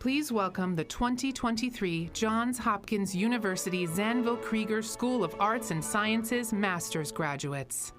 Please welcome the 2023 Johns Hopkins University Zanville Krieger School of Arts and Sciences Master's graduates.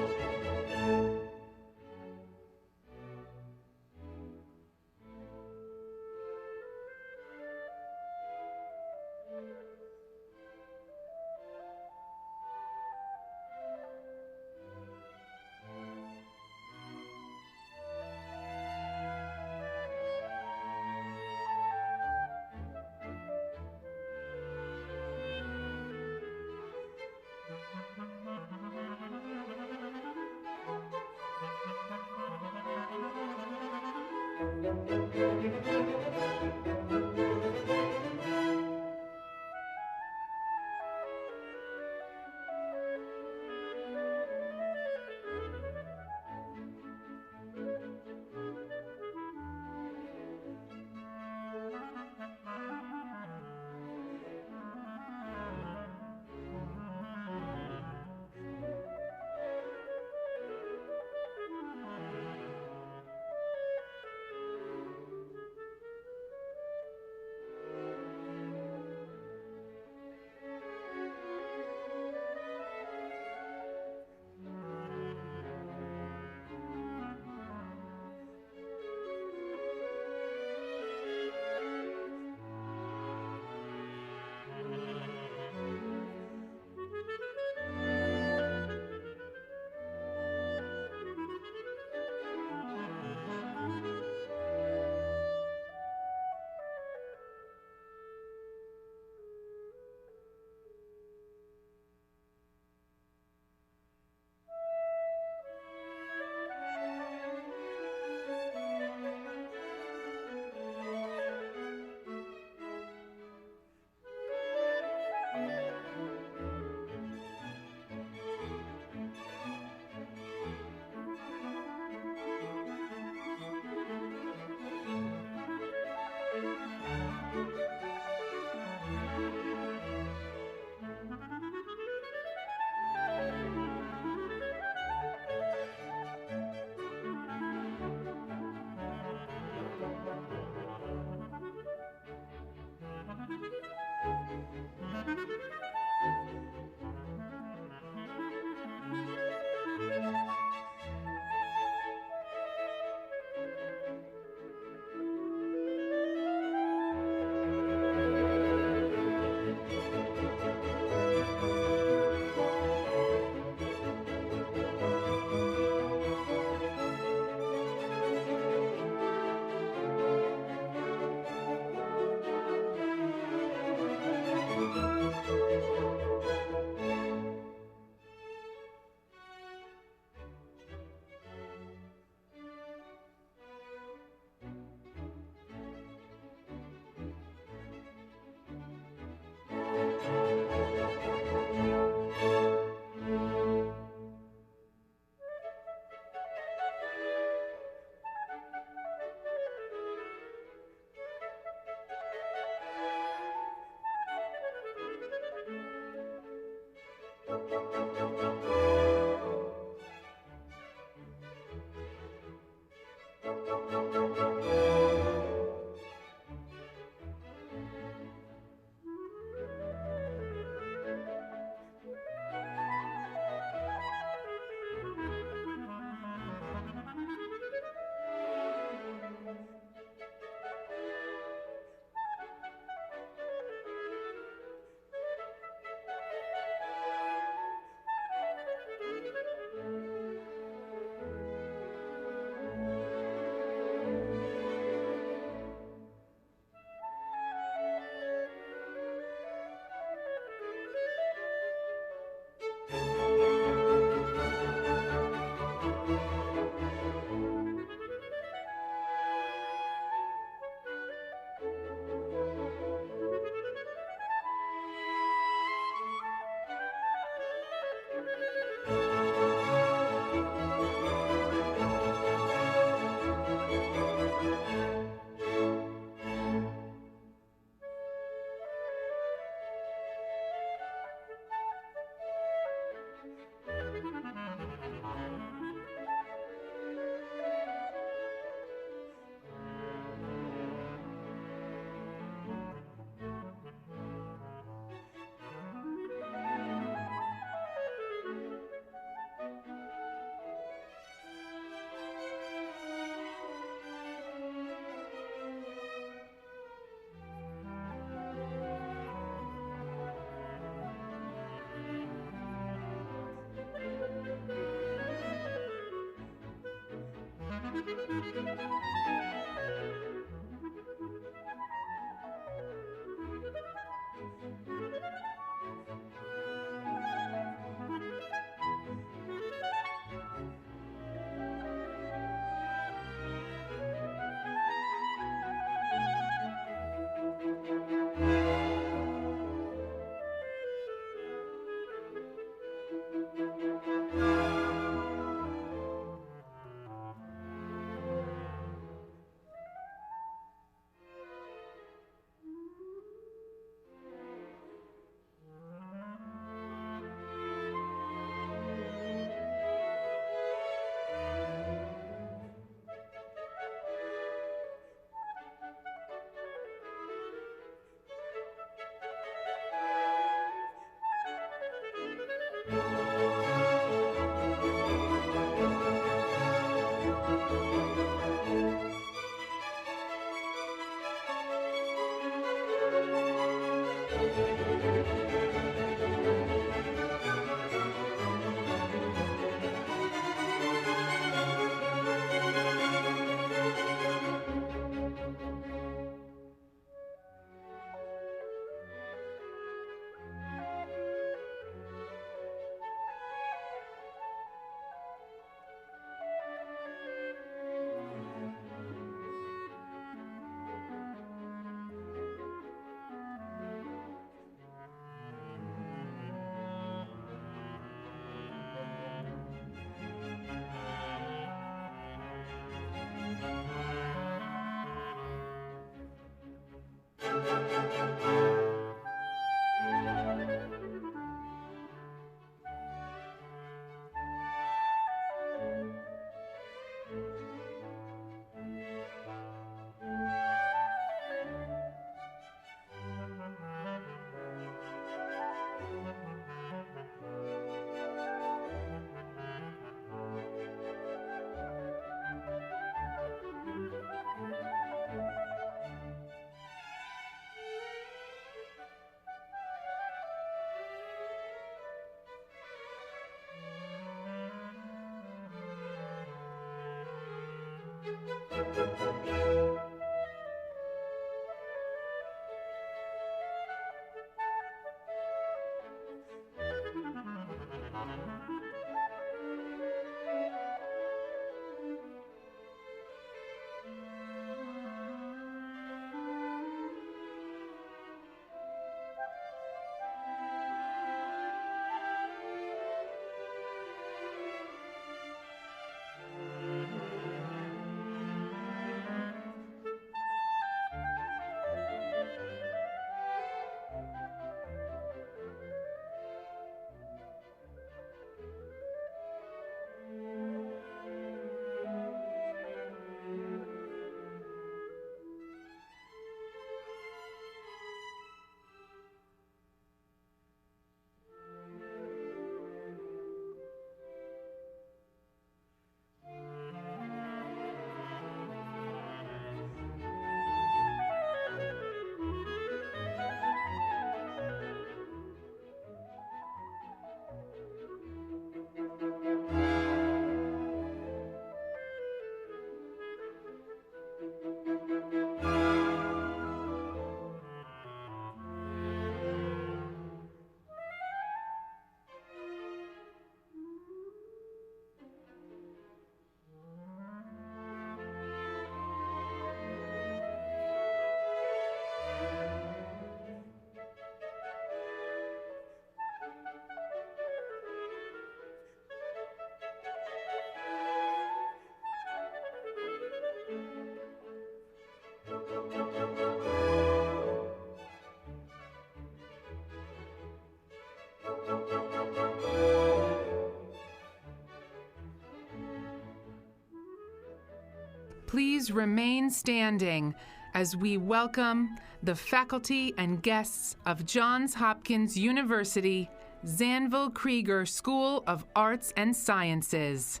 Please remain standing as we welcome the faculty and guests of Johns Hopkins University Zanvil Krieger School of Arts and Sciences.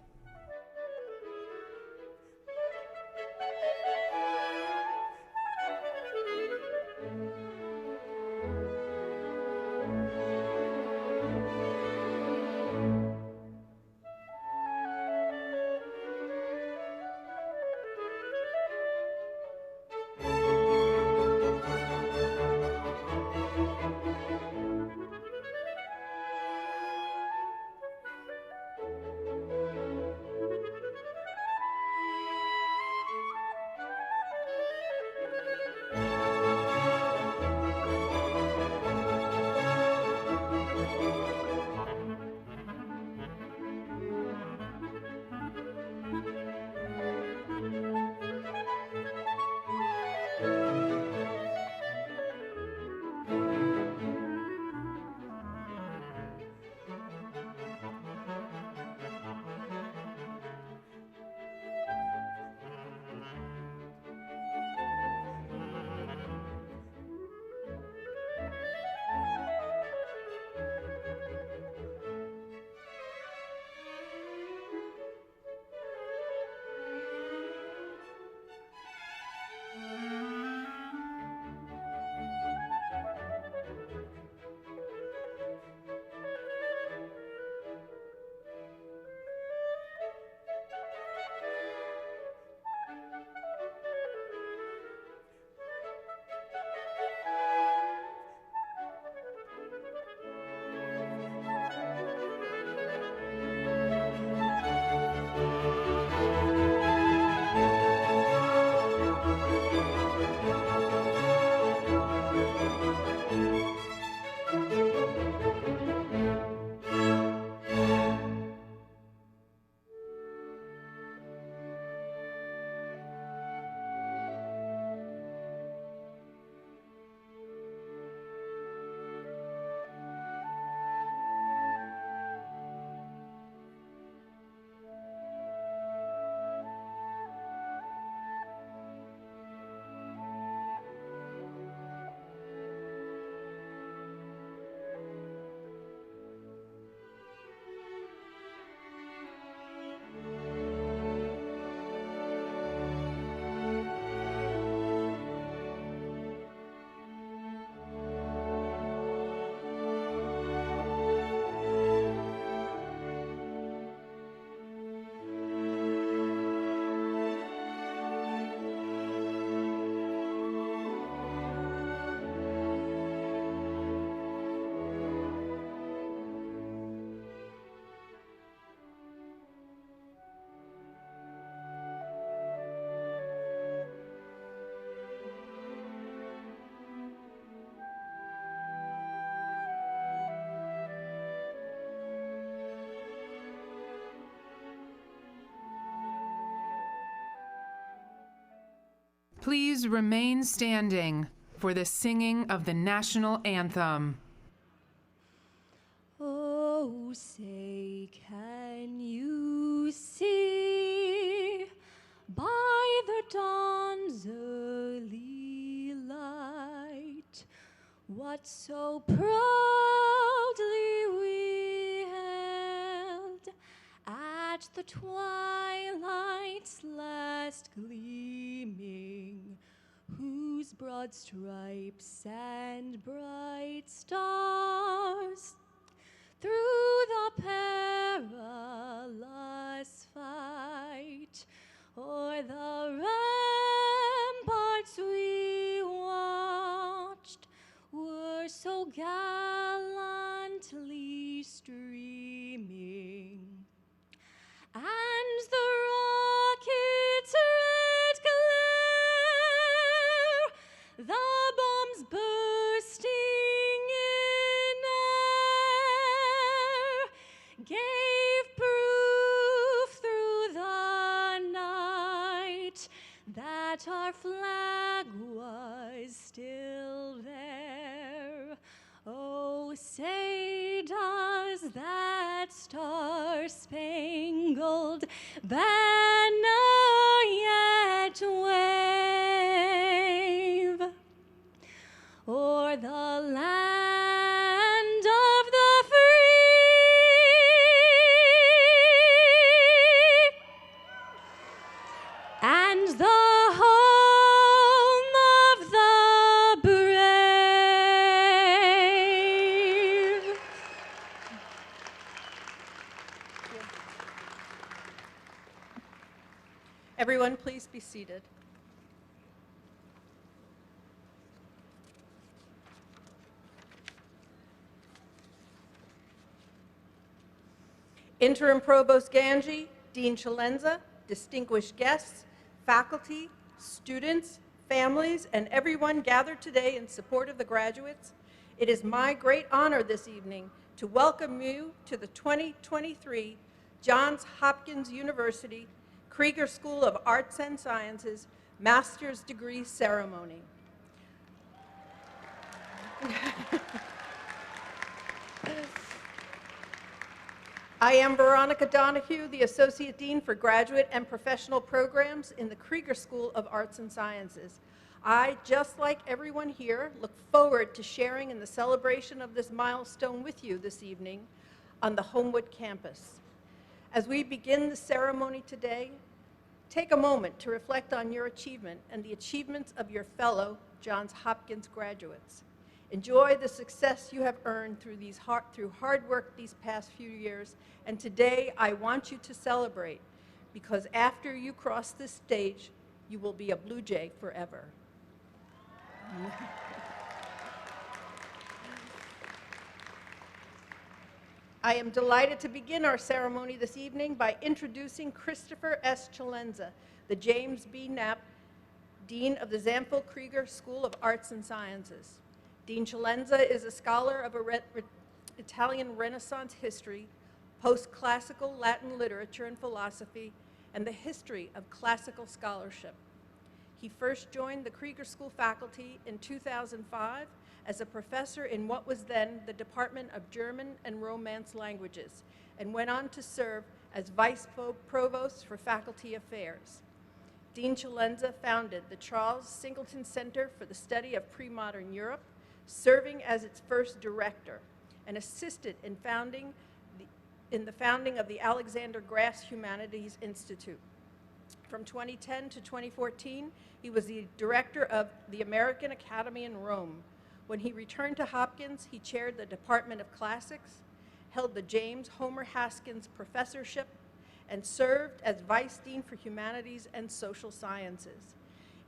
Please remain standing for the singing of the national anthem. Oh, say, can you see by the dawn's early light what so proudly we held at the twilight's last gleaming, whose broad stripes and bright stars through the perilous fight o'er the ramparts we watched were so gallantly streaming, and the rocket's red glare, the bombs bursting in air, gave proof through the night that our flag was still there. Oh, say does that star-spangled banner yet wave o'er the land of the free and the home of the brave? Everyone, please be seated. Interim Provost Ganji, Dean Chalenza, distinguished guests, faculty, students, families, and everyone gathered today in support of the graduates, it is my great honor this evening to welcome you to the 2023 Johns Hopkins University Krieger School of Arts and Sciences Master's Degree Ceremony. I am Veronica Donahue, the Associate Dean for Graduate and Professional Programs in the Krieger School of Arts and Sciences. I, just like everyone here, look forward to sharing in the celebration of this milestone with you this evening on the Homewood campus. As we begin the ceremony today, take a moment to reflect on your achievement and the achievements of your fellow Johns Hopkins graduates. Enjoy the success you have earned through hard work these past few years, and today I want you to celebrate, because after you cross this stage, you will be a Blue Jay forever. I am delighted to begin our ceremony this evening by introducing Christopher S. Chalenza, the James B. Knapp Dean of the Zanfel Krieger School of Arts and Sciences. Dean Chalenza is a scholar of Italian Renaissance history, post-classical Latin literature and philosophy, and the history of classical scholarship. He first joined the Krieger School faculty in 2005 as a professor in what was then the Department of German and Romance Languages, and went on to serve as Vice Provost for Faculty Affairs. Dean Chalenza founded the Charles Singleton Center for the Study of Pre-Modern Europe, serving as its first director, and assisted in the founding of the Alexander Grass Humanities Institute. From 2010 to 2014, he was the director of the American Academy in Rome. When he returned to Hopkins, he chaired the Department of Classics, held the James Homer Haskins Professorship, and served as Vice Dean for Humanities and Social Sciences.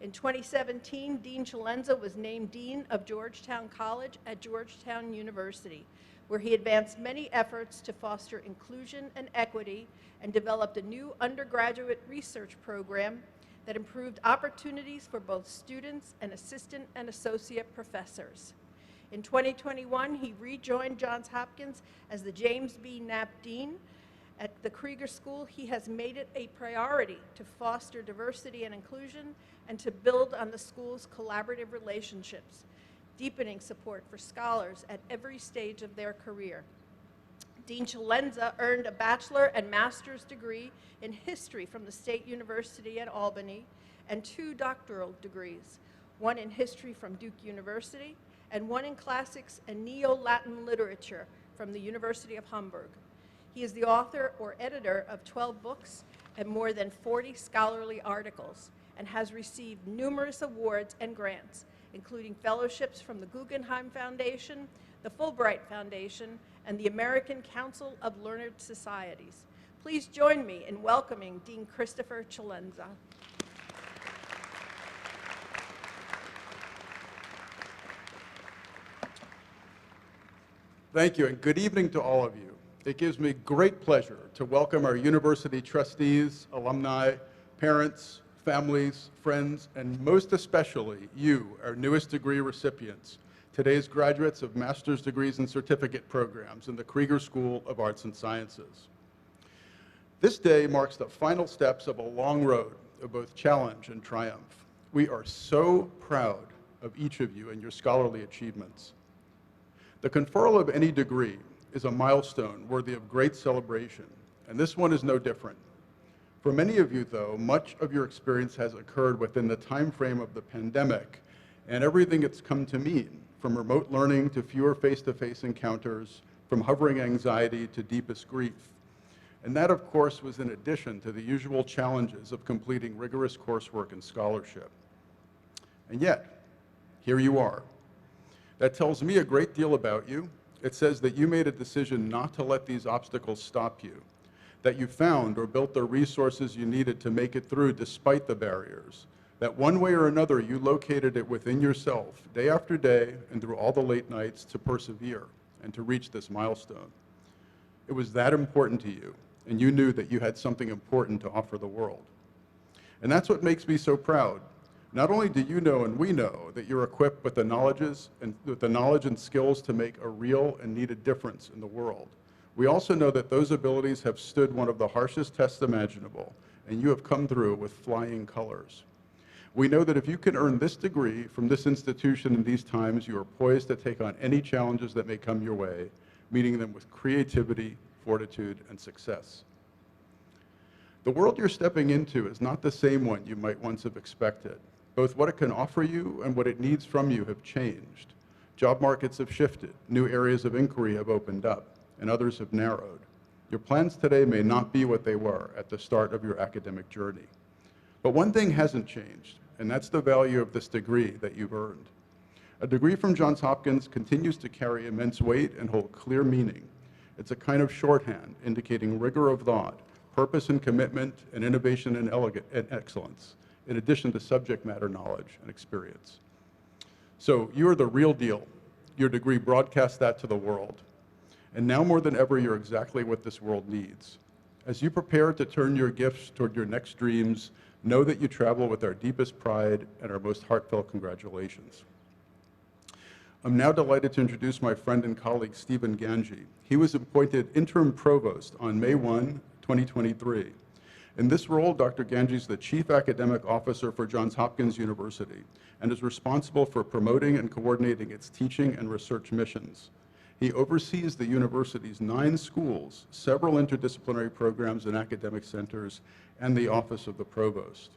In 2017, Dean Chalenza was named Dean of Georgetown College at Georgetown University, where he advanced many efforts to foster inclusion and equity and developed a new undergraduate research program that improved opportunities for both students and assistant and associate professors. In 2021, he rejoined Johns Hopkins as the James B. Knapp Dean At the Krieger School, he has made it a priority to foster diversity and inclusion and to build on the school's collaborative relationships, deepening support for scholars at every stage of their career. Dean Celenza earned a bachelor and master's degree in history from the State University at Albany and 2 doctoral degrees, one in history from Duke University and one in classics and Neo-Latin literature from the University of Hamburg. He is the author or editor of 12 books and more than 40 scholarly articles and has received numerous awards and grants, including fellowships from the Guggenheim Foundation, the Fulbright Foundation, and the American Council of Learned Societies. Please join me in welcoming Dean Christopher Celenza. Thank you, and good evening to all of you. It gives me great pleasure to welcome our university trustees, alumni, parents, families, friends, and most especially you, our newest degree recipients, today's graduates of master's degrees and certificate programs in the Krieger School of Arts and Sciences. This day marks the final steps of a long road of both challenge and triumph. We are so proud of each of you and your scholarly achievements. The conferral of any degree is a milestone worthy of great celebration, and this one is no different. For many of you, though, much of your experience has occurred within the time frame of the pandemic and everything it's come to mean, from remote learning to fewer face-to-face encounters, from hovering anxiety to deepest grief. And that, of course, was in addition to the usual challenges of completing rigorous coursework and scholarship. And yet, here you are. That tells me a great deal about you. It says that you made a decision not to let these obstacles stop you, that you found or built the resources you needed to make it through despite the barriers, that one way or another you located it within yourself, day after day and through all the late nights, to persevere and to reach this milestone. It was that important to you, and you knew that you had something important to offer the world. And that's what makes me so proud. Not only do you know and we know that you're equipped with the knowledge and skills to make a real and needed difference in the world, we also know that those abilities have stood one of the harshest tests imaginable, and you have come through with flying colors. We know that if you can earn this degree from this institution in these times, you are poised to take on any challenges that may come your way, meeting them with creativity, fortitude, and success. The world you're stepping into is not the same one you might once have expected. Both what it can offer you and what it needs from you have changed. Job markets have shifted, new areas of inquiry have opened up, and others have narrowed. Your plans today may not be what they were at the start of your academic journey. But one thing hasn't changed, and that's the value of this degree that you've earned. A degree from Johns Hopkins continues to carry immense weight and hold clear meaning. It's a kind of shorthand indicating rigor of thought, purpose and commitment, and innovation and excellence, in addition to subject matter knowledge and experience. So you are the real deal. Your degree broadcasts that to the world. And now more than ever, you're exactly what this world needs. As you prepare to turn your gifts toward your next dreams, know that you travel with our deepest pride and our most heartfelt congratulations. I'm now delighted to introduce my friend and colleague, Stephen Ganji. He was appointed interim provost on May 1, 2023. In this role, Dr. Ganji is the Chief Academic Officer for Johns Hopkins University and is responsible for promoting and coordinating its teaching and research missions. He oversees the university's 9 schools, several interdisciplinary programs and academic centers, and the Office of the Provost.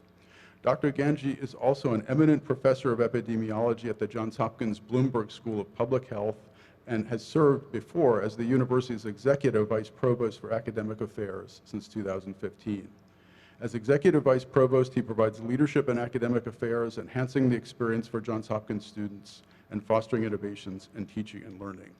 Dr. Ganji is also an eminent professor of epidemiology at the Johns Hopkins Bloomberg School of Public Health and has served before as the university's Executive Vice Provost for Academic Affairs since 2015. As Executive Vice Provost, he provides leadership in academic affairs, enhancing the experience for Johns Hopkins students and fostering innovations in teaching and learning.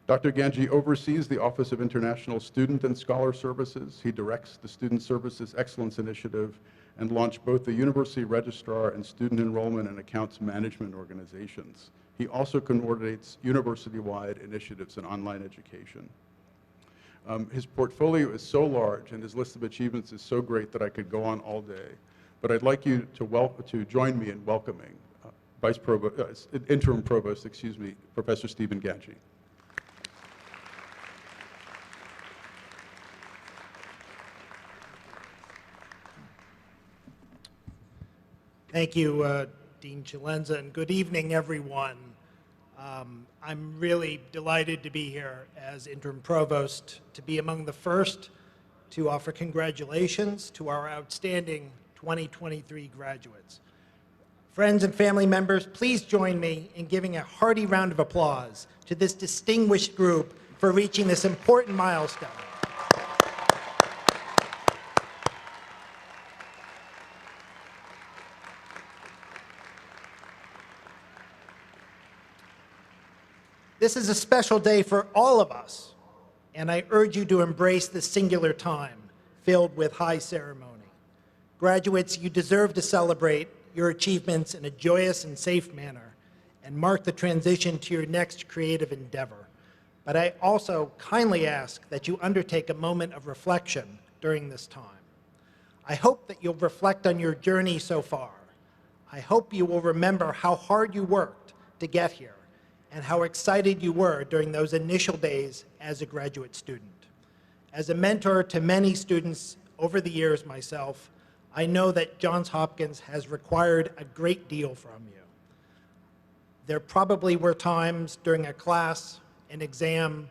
Dr. Ganji oversees the Office of International Student and Scholar Services. He directs the Student Services Excellence Initiative and launched both the University Registrar and Student Enrollment and Accounts Management organizations. He also coordinates university-wide initiatives in online education. His portfolio is so large and his list of achievements is so great that I could go on all day. But I'd like you to join me in welcoming Interim Provost, Professor Stephen Ganji. Thank you, Dean Chilenza, and good evening, everyone. I'm really delighted to be here as interim provost, to be among the first to offer congratulations to our outstanding 2023 graduates. Friends and family members, please join me in giving a hearty round of applause to this distinguished group for reaching this important milestone. This is a special day for all of us, and I urge you to embrace this singular time filled with high ceremony. Graduates, you deserve to celebrate your achievements in a joyous and safe manner and mark the transition to your next creative endeavor. But I also kindly ask that you undertake a moment of reflection during this time. I hope that you'll reflect on your journey so far. I hope you will remember how hard you worked to get here and how excited you were during those initial days as a graduate student. As a mentor to many students over the years myself, I know that Johns Hopkins has required a great deal from you. There probably were times during a class, an exam,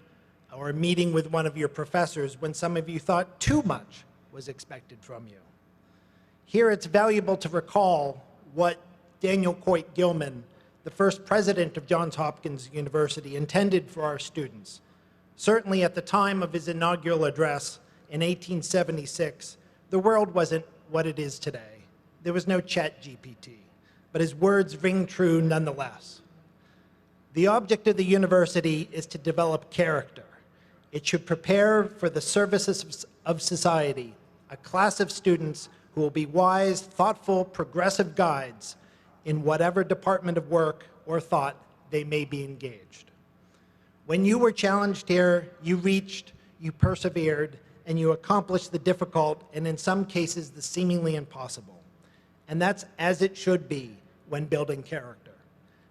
or a meeting with one of your professors when some of you thought too much was expected from you. Here it's valuable to recall what Daniel Coit Gilman, the first president of Johns Hopkins University, intended for our students. Certainly at the time of his inaugural address in 1876, the world wasn't what it is today. There was no ChatGPT, but his words ring true nonetheless. The object of the university is to develop character. It should prepare for the services of society, a class of students who will be wise, thoughtful, progressive guides in whatever department of work or thought they may be engaged. When you were challenged here, you reached, you persevered, and you accomplished the difficult and in some cases the seemingly impossible. And that's as it should be when building character.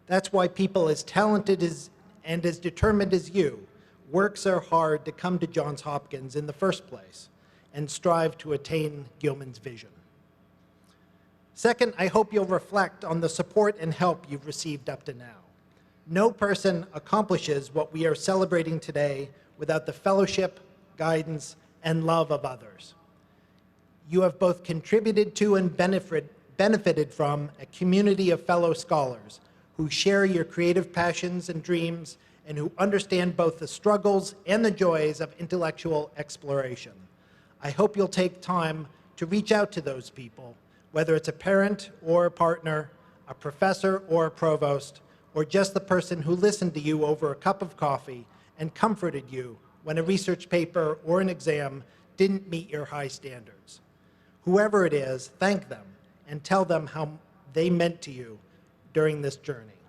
That's why people as talented and as determined as you work so hard to come to Johns Hopkins in the first place and strive to attain Gilman's vision. Second, I hope you'll reflect on the support and help you've received up to now. No person accomplishes what we are celebrating today without the fellowship, guidance, and love of others. You have both contributed to and benefited from a community of fellow scholars who share your creative passions and dreams and who understand both the struggles and the joys of intellectual exploration. I hope you'll take time to reach out to those people, whether it's a parent or a partner, a professor or a provost, or just the person who listened to you over a cup of coffee and comforted you when a research paper or an exam didn't meet your high standards. Whoever it is, thank them and tell them how they meant to you during this journey.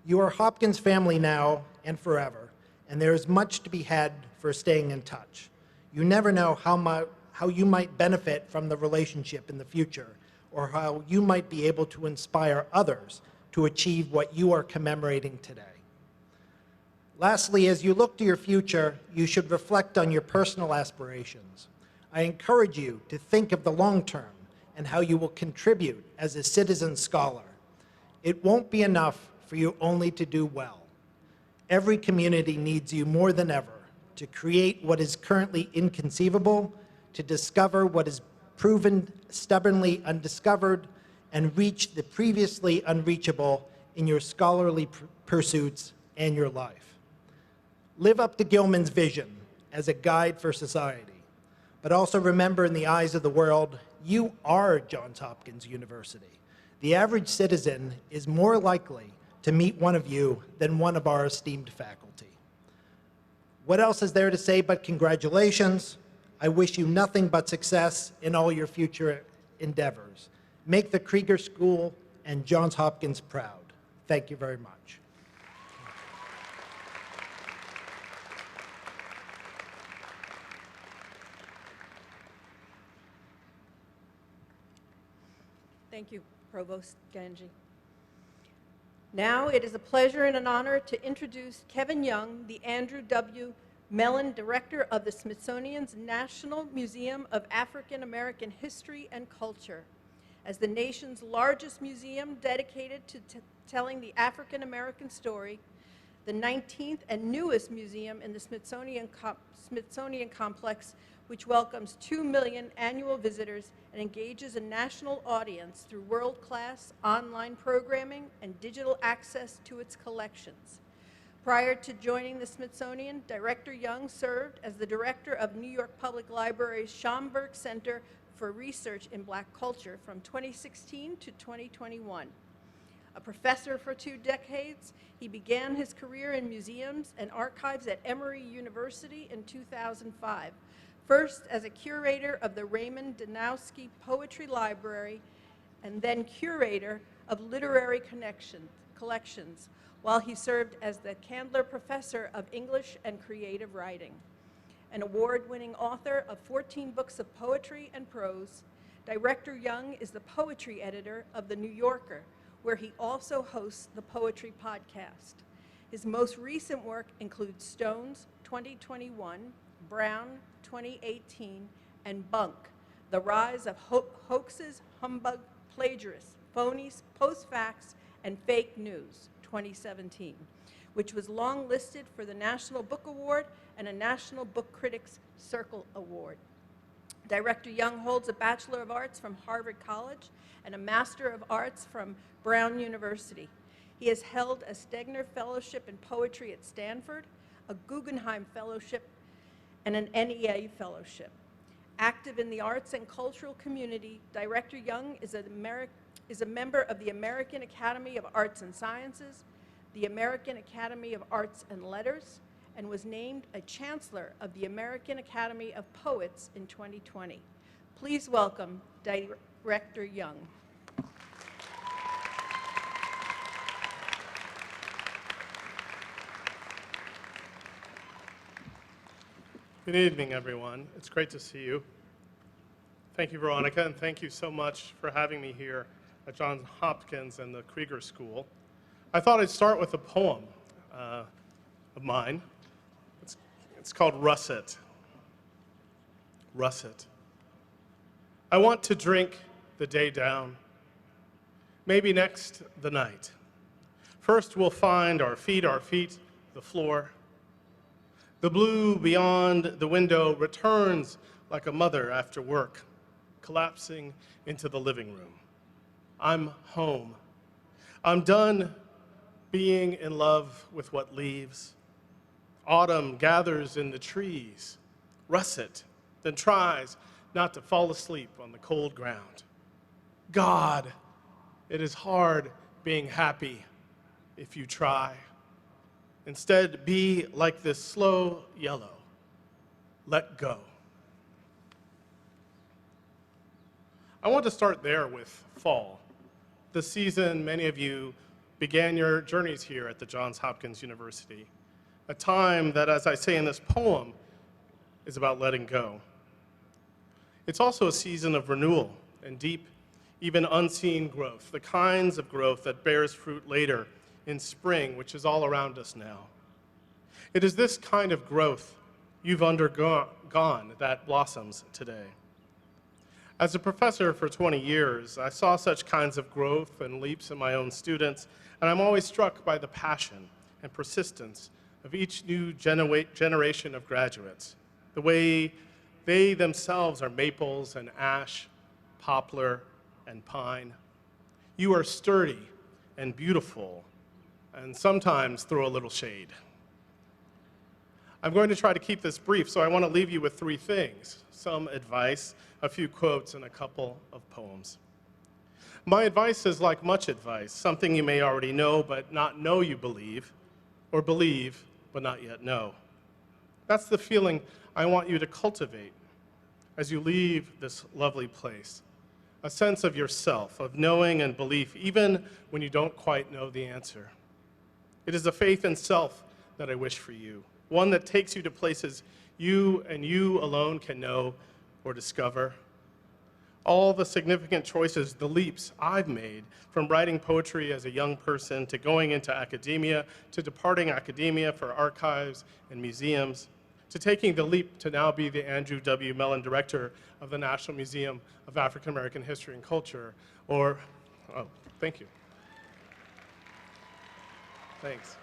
You are Hopkins family now and forever, and there is much to be had for staying in touch. You never know how you might benefit from the relationship in the future, or how you might be able to inspire others to achieve what you are commemorating today. Lastly, as you look to your future, you should reflect on your personal aspirations. I encourage you to think of the long term and how you will contribute as a citizen scholar. It won't be enough for you only to do well. Every community needs you more than ever to create what is currently inconceivable, to discover what is proven stubbornly undiscovered, and reach the previously unreachable in your scholarly pursuits and your life. Live up to Gilman's vision as a guide for society, but also remember in the eyes of the world, you are Johns Hopkins University. The average citizen is more likely to meet one of you than one of our esteemed faculty. What else is there to say but congratulations? I wish you nothing but success in all your future endeavors. Make the Krieger School and Johns Hopkins proud. Thank you very much. Thank you, Provost Ganji. Now it is a pleasure and an honor to introduce Kevin Young, the Andrew W. Mellon Director of the Smithsonian's National Museum of African American History and Culture. As the nation's largest museum dedicated to telling the African American story, the 19th and newest museum in the Smithsonian Complex, which welcomes 2 million annual visitors and engages a national audience through world-class online programming and digital access to its collections. Prior to joining the Smithsonian, Director Young served as the director of New York Public Library's Schomburg Center for Research in Black Culture from 2016 to 2021. A professor for 2 decades, he began his career in museums and archives at Emory University in 2005, first as a curator of the Raymond Danowski Poetry Library and then curator of literary collections, while he served as the Candler Professor of English and Creative Writing. An award-winning author of 14 books of poetry and prose, Director Young is the poetry editor of The New Yorker, where he also hosts the Poetry Podcast. His most recent work includes Stones 2021, Brown 2018, and Bunk, The Rise of Hoaxes, Humbug, Plagiarists, Phonies, Post-Facts, and Fake News 2017, which was long-listed for the National Book Award and a National Book Critics Circle Award. Director Young holds a Bachelor of Arts from Harvard College and a Master of Arts from Brown University. He has held a Stegner Fellowship in Poetry at Stanford, a Guggenheim Fellowship, and an NEA Fellowship. Active in the arts and cultural community, Director Young is a member of the American Academy of Arts and Sciences, the American Academy of Arts and Letters, and was named a Chancellor of the American Academy of Poets in 2020. Please welcome Director Young. Good evening, everyone. It's great to see you. Thank you, Veronica, and thank you so much for having me here at Johns Hopkins and the Krieger School. I thought I'd start with a poem of mine. It's called Russet. Russet. I want to drink the day down, maybe next the night. First we'll find our feet, the floor. The blue beyond the window returns like a mother after work, collapsing into the living room. I'm home. I'm done being in love with what leaves. Autumn gathers in the trees, russet, then tries not to fall asleep on the cold ground. God, it is hard being happy if you try. Instead, be like this slow yellow. Let go. I want to start there with fall, the season many of you began your journeys here at the Johns Hopkins University, a time that, as I say in this poem, is about letting go. It's also a season of renewal and deep, even unseen growth, the kinds of growth that bears fruit later in spring, which is all around us now. It is this kind of growth you've undergone that blossoms today. As a professor for 20 years, I saw such kinds of growth and leaps in my own students, and I'm always struck by the passion and persistence of each new generation of graduates, the way they themselves are maples and ash, poplar and pine. You are sturdy and beautiful, and sometimes throw a little shade. I'm going to try to keep this brief, so I want to leave you with 3 things: some advice, a few quotes, and a couple of poems. My advice is like much advice, something you may already know but not know you believe, or believe but not yet know. That's the feeling I want you to cultivate as you leave this lovely place. A sense of yourself, of knowing and belief, even when you don't quite know the answer. It is a faith in self that I wish for you, one that takes you to places you and you alone can know or discover. All the significant choices, the leaps I've made, from writing poetry as a young person to going into academia, to departing academia for archives and museums, to taking the leap to now be the Andrew W. Mellon Director of the National Museum of African American History and Culture, or, oh, thank you. Thanks.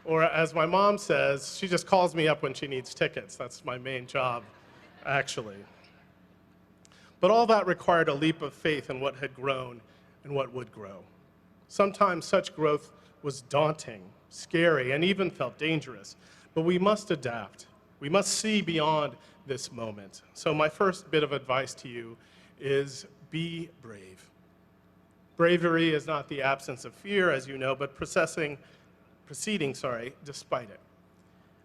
Or as my mom says, she just calls me up when she needs tickets. That's my main job, actually. But all that required a leap of faith in what had grown and what would grow. Sometimes such growth was daunting, scary, and even felt dangerous. But we must adapt. We must see beyond this moment. So my first bit of advice to you is be brave. Bravery is not the absence of fear, as you know, but proceeding, despite it.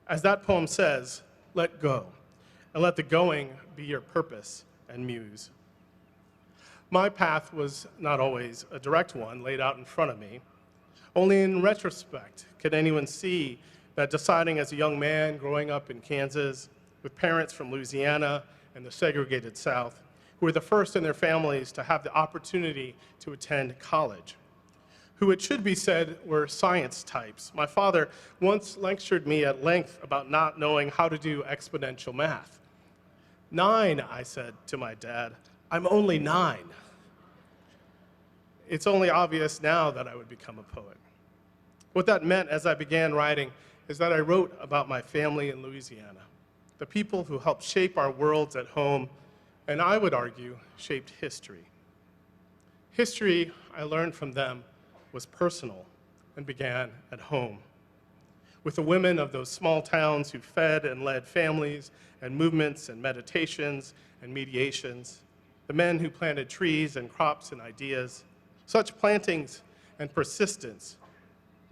As that poem says, let go, and let the going be your purpose and muse. My path was not always a direct one laid out in front of me. Only in retrospect could anyone see that deciding as a young man growing up in Kansas with parents from Louisiana and the segregated South, who were the first in their families to have the opportunity to attend college, who, it should be said, were science types. My father once lectured me at length about not knowing how to do exponential math. 9, I said to my dad, I'm only 9. It's only obvious now that I would become a poet. What that meant as I began writing is that I wrote about my family in Louisiana, the people who helped shape our worlds at home, and I would argue, shaped history. History, I learned from them, was personal and began at home, with the women of those small towns who fed and led families and movements and meditations and mediations, the men who planted trees and crops and ideas. Such plantings and persistence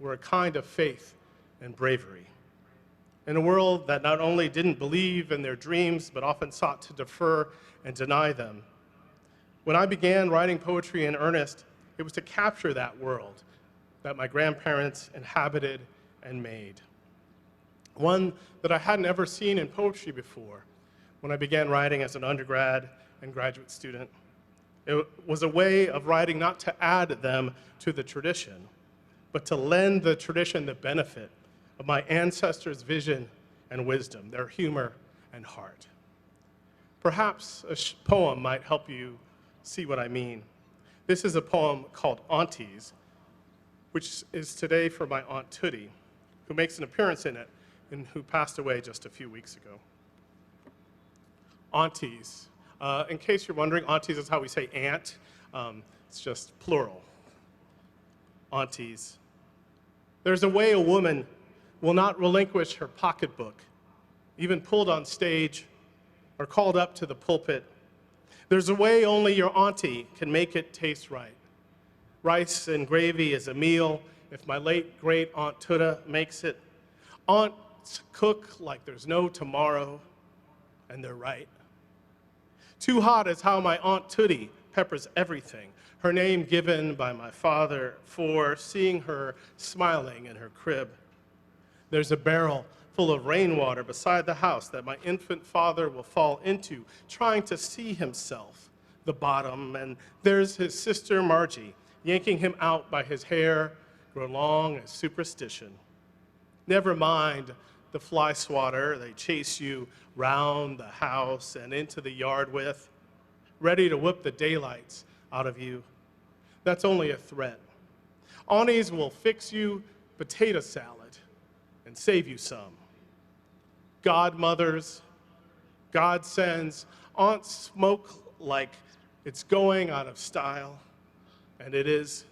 were a kind of faith and bravery. In a world that not only didn't believe in their dreams, but often sought to defer and deny them. When I began writing poetry in earnest, it was to capture that world that my grandparents inhabited and made. One that I hadn't ever seen in poetry before when I began writing as an undergrad and graduate student. It was a way of writing not to add them to the tradition, but to lend the tradition the benefit of my ancestors' vision and wisdom, their humor and heart. Perhaps a poem might help you see what I mean. This is a poem called Aunties, which is today for my Aunt Tootie, who makes an appearance in it and who passed away just a few weeks ago. Aunties. In case you're wondering, aunties is how we say aunt. It's just plural. Aunties. There's a way a woman will not relinquish her pocketbook, even pulled on stage or called up to the pulpit. There's a way only your auntie can make it taste right. Rice and gravy is a meal if my late great Aunt Tuda makes it. Aunts cook like there's no tomorrow, and they're right. Too hot is how my Aunt Tootie peppers everything, her name given by my father for seeing her smiling in her crib. There's a barrel full of rainwater beside the house that my infant father will fall into, trying to see himself, the bottom, and there's his sister Margie, yanking him out by his hair, grown long as superstition. Never mind the fly swatter they chase you round the house and into the yard with, ready to whip the daylights out of you. That's only a threat. Aunties will fix you potato salad and save you some. Godmothers, godsends, aunts smoke like it's going out of style, and it is.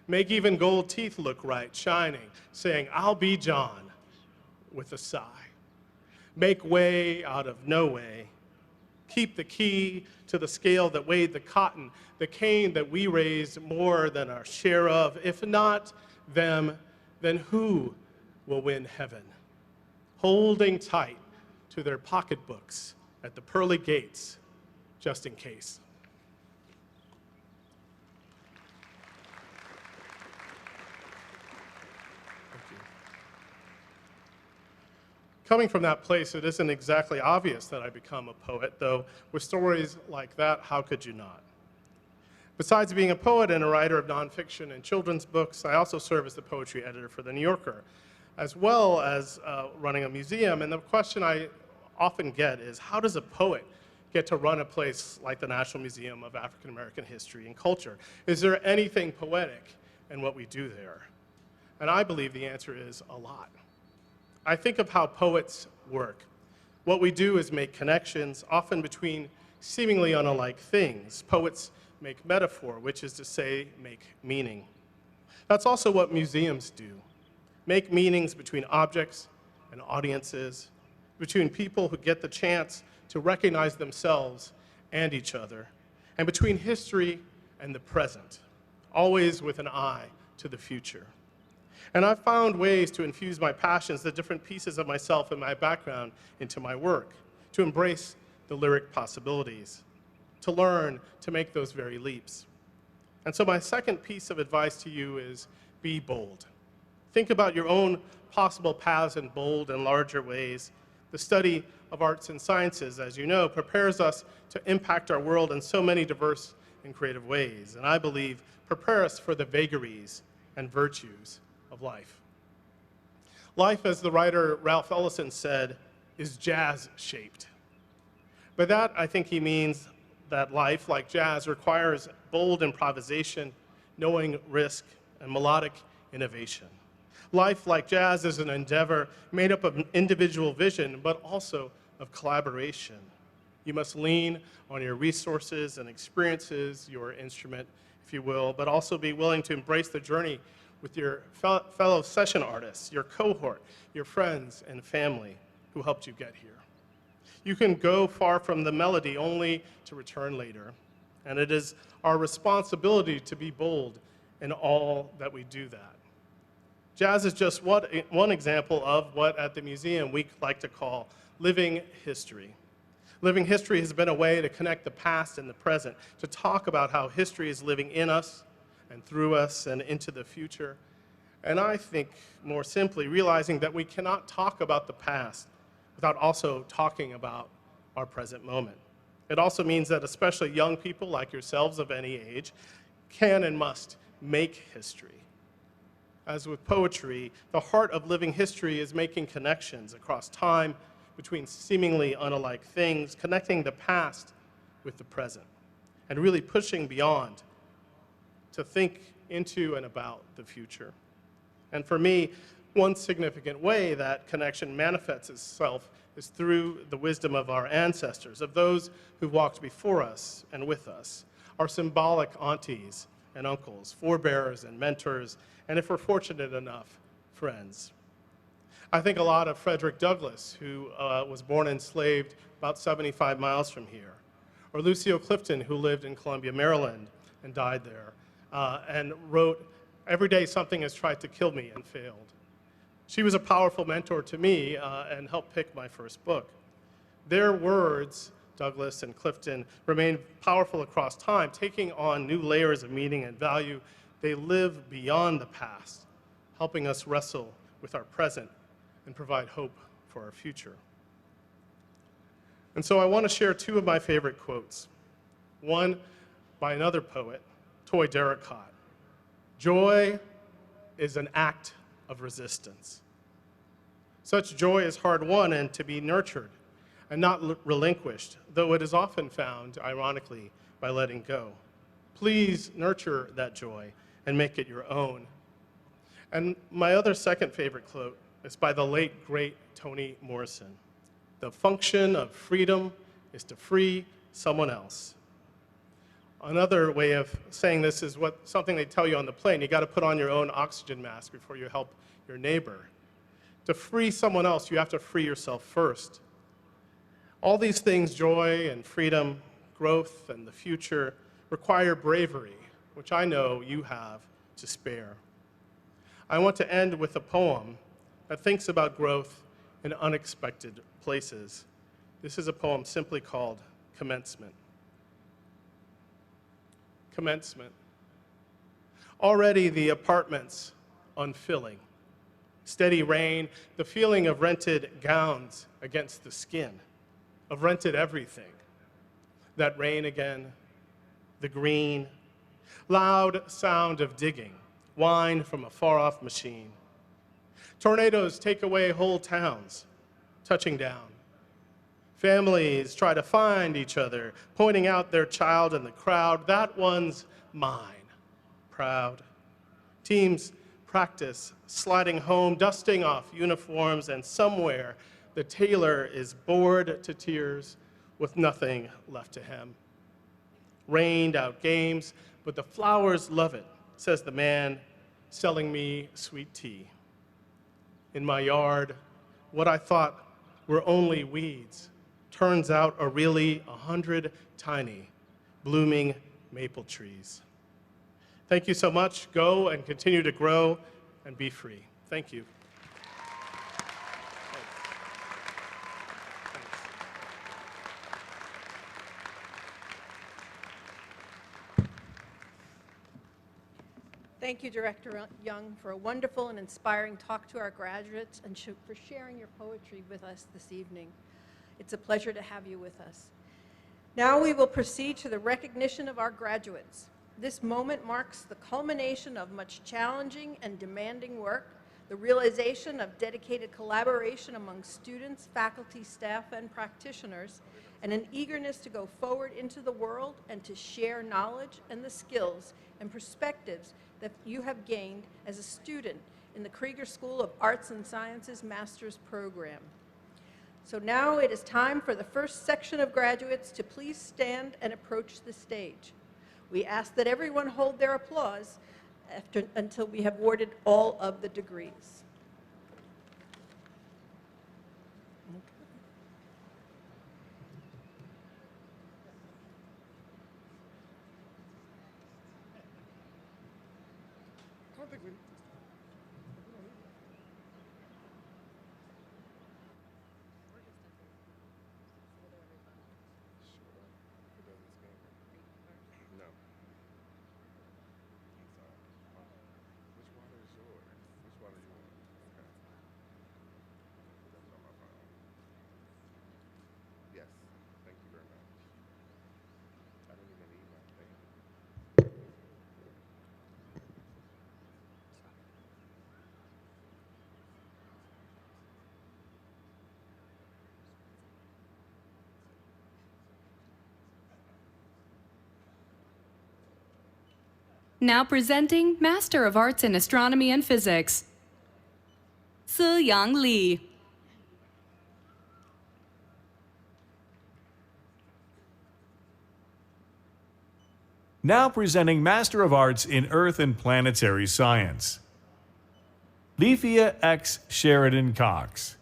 Make even gold teeth look right, shining, saying, I'll be John, with a sigh. Make way out of no way. Keep the key to the scale that weighed the cotton, the cane that we raised more than our share of. If not them, then who will win heaven? Holding tight to their pocketbooks at the pearly gates, just in case. Thank you. Coming from that place, it isn't exactly obvious that I become a poet, though with stories like that, how could you not? Besides being a poet and a writer of nonfiction and children's books, I also serve as the poetry editor for The New Yorker. as well as running a museum. And the question I often get is, how does a poet get to run a place like the National Museum of African American History and Culture? Is there anything poetic in what we do there? And I believe the answer is a lot. I think of how poets work. What we do is make connections, often between seemingly unalike things. Poets make metaphor, which is to say, make meaning. That's also what museums do. Make meanings between objects and audiences, between people who get the chance to recognize themselves and each other, and between history and the present, always with an eye to the future. And I've found ways to infuse my passions, the different pieces of myself and my background, into my work, to embrace the lyric possibilities, to learn to make those very leaps. And so my second piece of advice to you is be bold. Think about your own possible paths in bold and larger ways. The study of arts and sciences, as you know, prepares us to impact our world in so many diverse and creative ways, and I believe prepare us for the vagaries and virtues of life. Life, as the writer Ralph Ellison said, is jazz-shaped. By that, I think he means that life, like jazz, requires bold improvisation, knowing risk, and melodic innovation. Life, like jazz, is an endeavor made up of individual vision, but also of collaboration. You must lean on your resources and experiences, your instrument, if you will, but also be willing to embrace the journey with your fellow session artists, your cohort, your friends and family who helped you get here. You can go far from the melody only to return later, and it is our responsibility to be bold in all that we do that. Jazz is just one example of what at the museum we like to call living history. Living history has been a way to connect the past and the present, to talk about how history is living in us and through us and into the future. And I think, more simply, realizing that we cannot talk about the past without also talking about our present moment. It also means that especially young people like yourselves of any age can and must make history. As with poetry, the heart of living history is making connections across time between seemingly unalike things, connecting the past with the present, and really pushing beyond to think into and about the future. And for me, one significant way that connection manifests itself is through the wisdom of our ancestors, of those who walked before us and with us, our symbolic aunties and uncles, forebears and mentors, and if we're fortunate enough, friends. I think a lot of Frederick Douglass, who was born enslaved about 75 miles from here, or Lucille Clifton, who lived in Columbia, Maryland, and died there, and wrote, "Every day something has tried to kill me and failed." She was a powerful mentor to me and helped pick my first book. Their words, Douglass and Clifton, remain powerful across time, taking on new layers of meaning and value. They live beyond the past, helping us wrestle with our present and provide hope for our future. And so I want to share two of my favorite quotes. One by another poet, Toy Derricott. "Joy is an act of resistance. Such joy is hard-won and to be nurtured and not relinquished, though it is often found, ironically, by letting go. Please nurture that joy and make it your own." And my other second favorite quote is by the late, great Toni Morrison. "The function of freedom is to free someone else." Another way of saying this is something they tell you on the plane. You got to put on your own oxygen mask before you help your neighbor. To free someone else, you have to free yourself first. All these things, joy and freedom, growth and the future, require bravery, which I know you have to spare. I want to end with a poem that thinks about growth in unexpected places. This is a poem simply called Commencement. Commencement. Already the apartments unfilling. Steady rain, the feeling of rented gowns against the skin, of rented everything. That rain again, the green, loud sound of digging, wine from a far-off machine. Tornadoes take away whole towns, touching down. Families try to find each other, pointing out their child in the crowd. That one's mine. Proud. Teams practice sliding home, dusting off uniforms, and somewhere the tailor is bored to tears with nothing left to hem. Rained out games, but the flowers love it, says the man selling me sweet tea. In my yard, what I thought were only weeds turns out are really 100 tiny, blooming maple trees. Thank you so much. Go and continue to grow and be free. Thank you. Thank you, Director Young, for a wonderful and inspiring talk to our graduates and for sharing your poetry with us this evening. It's a pleasure to have you with us. Now we will proceed to the recognition of our graduates. This moment marks the culmination of much challenging and demanding work, the realization of dedicated collaboration among students, faculty, staff, and practitioners, and an eagerness to go forward into the world and to share knowledge and the skills and perspectives that you have gained as a student in the Krieger School of Arts and Sciences Master's Program. So now it is time for the first section of graduates to please stand and approach the stage. We ask that everyone hold their applause until we have awarded all of the degrees. Now presenting Master of Arts in Astronomy and Physics, Si-Yang Lee. Now presenting Master of Arts in Earth and Planetary Science, Lethea X. Sheridan Cox.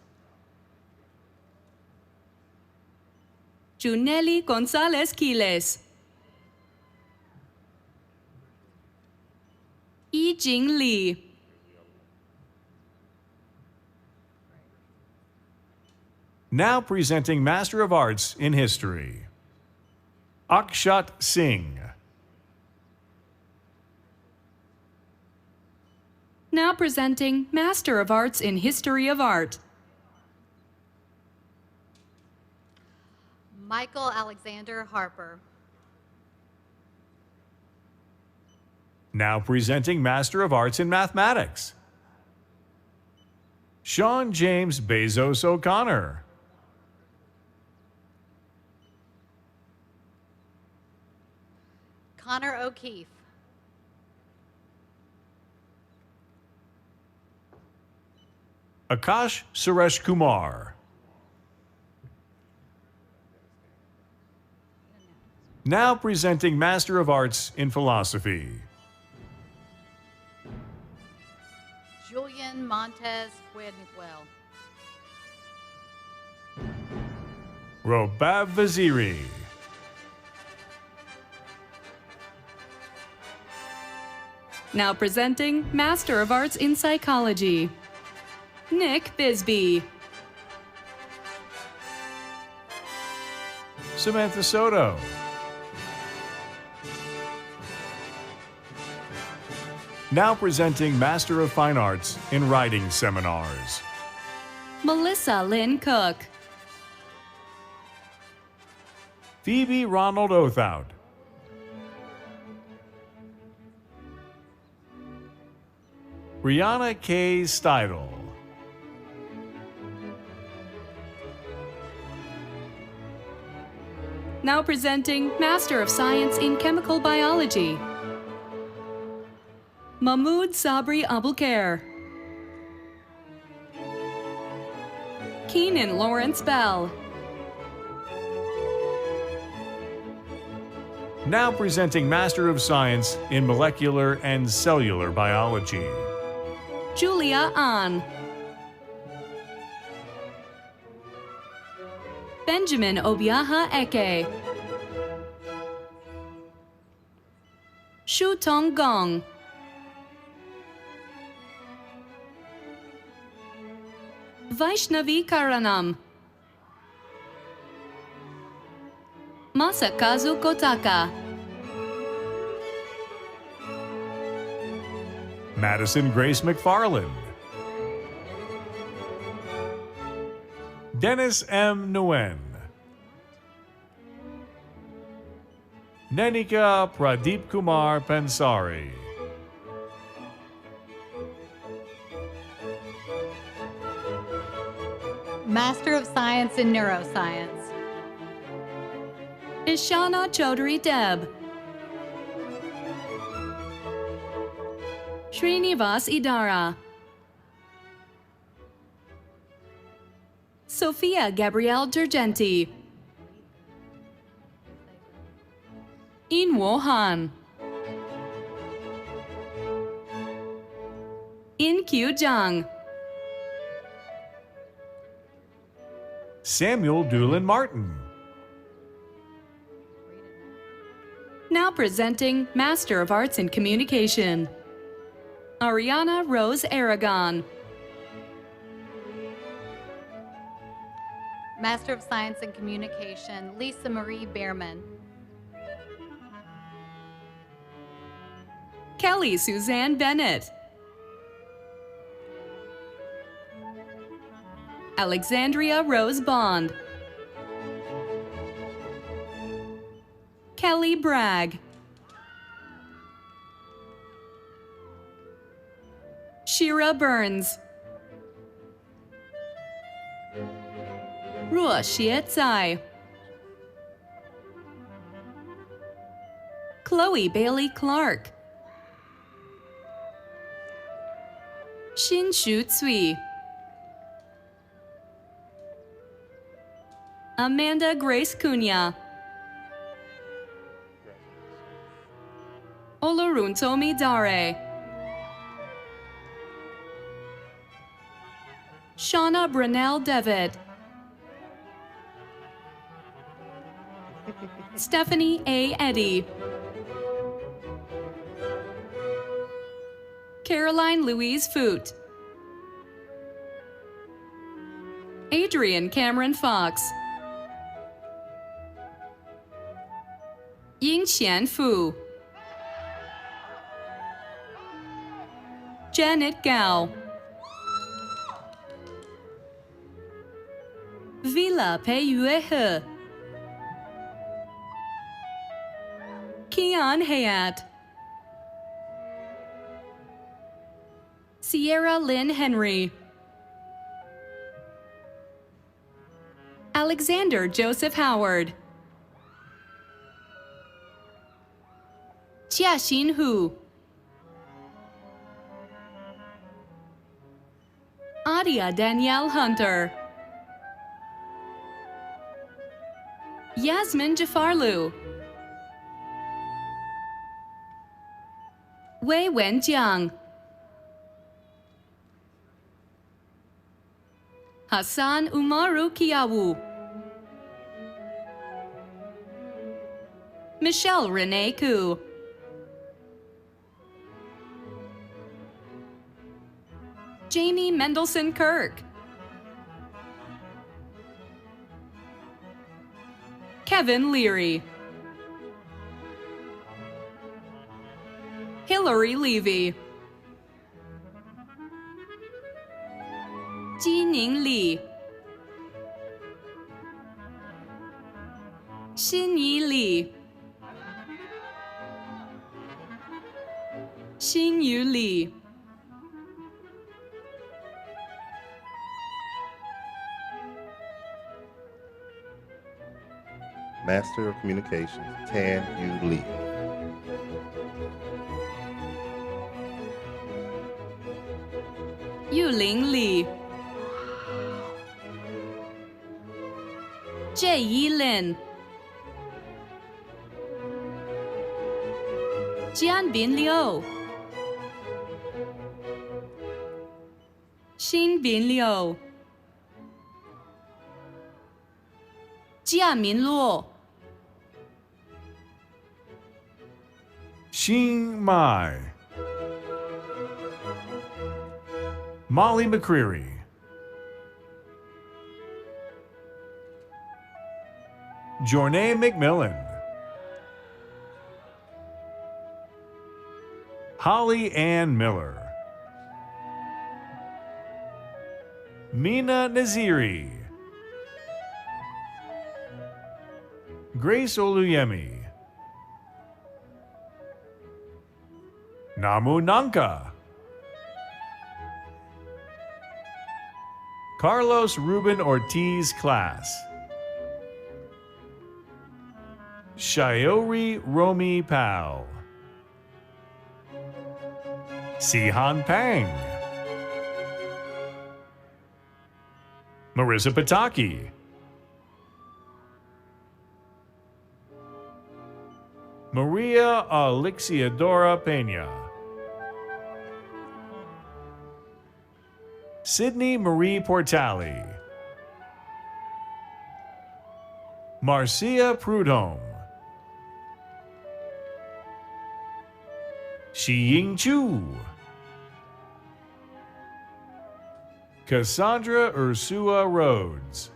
Juneli Gonzalez Quiles. Yijing Li. Now presenting Master of Arts in History, Akshat Singh. Now presenting Master of Arts in History of Art, Michael Alexander Harper. Now presenting Master of Arts in Mathematics, Sean James Bezos O'Connor. Connor O'Keefe. Akash Suresh Kumar. Now presenting Master of Arts in Philosophy, Julian Montez Quidwell. Robab Vaziri. now presenting Master of Arts in Psychology, Nick Bisbee. Samantha Soto. Now presenting Master of Fine Arts in Writing Seminars, Melissa Lynn Cook. Phoebe Ronald Othout. Brianna K. Steidel. Now presenting Master of Science in Chemical Biology, Mahmoud Sabri Abulkair. Keenan Lawrence Bell. Now presenting Master of Science in Molecular and Cellular Biology, Julia An. Benjamin Obiaha Eke. Shu Tong Gong. Vaishnavi Karanam. Masakazu Kotaka. Madison Grace McFarland, Dennis M. Nguyen, Nenika Pradeep Kumar Pansari, Master of Science in Neuroscience. Ishana Chaudhary Deb. Srinivas Idara. Sophia Gabrielle Durgenti. Inwo Han. In Kyu Jung. Samuel Doolin Martin, Now presenting Master of Arts in Communication, Ariana Rose Aragon. Master of Science in Communication, Lisa Marie Behrman. Kelly Suzanne Bennett. Alexandria Rose Bond. Kelly Bragg. Shira Burns. Ruo Xie Tsai. Chloe Bailey Clark. Xin Shu Tsui. Amanda Grace Cunha. Oloruntomi Dare. Shauna Brunel Devitt. Stephanie A. Eddy. Caroline Louise Foot. Adrian Cameron Fox. Yingqian Fu. Janet Gao. Villa Peiyue He. Kian Hayat. Sierra Lynn Henry. Alexander Joseph Howard. Jiaxin Hu. Adia Danielle Hunter. Yasmin Jafarlu. Wei Wenjiang. Hassan Umaru Kiawu. Michelle Renee Koo. Jamie Mendelson Kirk. Kevin Leary. Hillary Levy. Jining Li. Xinyi Li. Xinyu Li. Master of Communications, Tan Yu Lee. Yuling Li. Jie Lin. Jianbin Liu. Xinbin Liu. Jiamin Luo. Xing Mai. Molly McCreary. Jornay McMillan. Holly Ann Miller. Mina Naziri. Grace Oluyemi. Namu Nanka. Carlos Ruben Ortiz Class. Shiori Romy Pal. Sihan Pang. Marissa Pataki. Maria Alexiadora Pena. Sydney Marie Portali. Marcia Prudhomme. Xiying Chu. Cassandra Ursua Rhodes.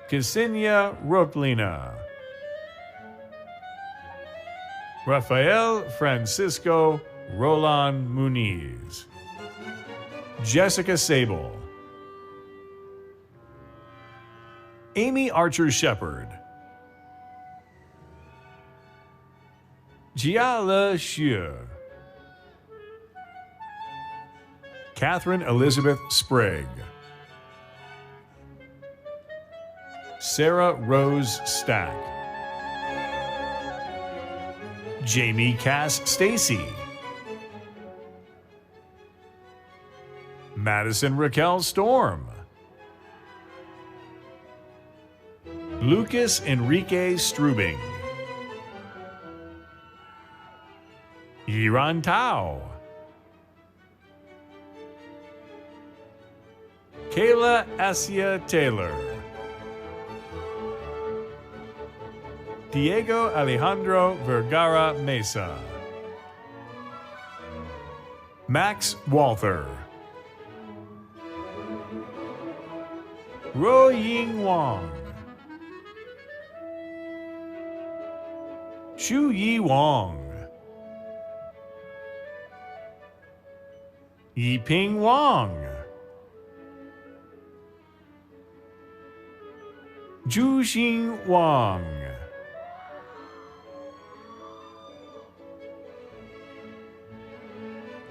Ksenia Roplina. Rafael Francisco Roland Muniz. Jessica Sable. Amy Archer Shepard. Jiala Xue. Catherine Elizabeth Sprague. Sarah Rose Stack. Jamie Cass Stacy. Madison Raquel Storm. Lucas Enrique Strubing. Yiran Tao. Kayla Asia Taylor. Diego Alejandro Vergara Mesa. Max Walther. Ro Ying Wang. Xu Yi Wang. Yiping Wang. Juxing Wang.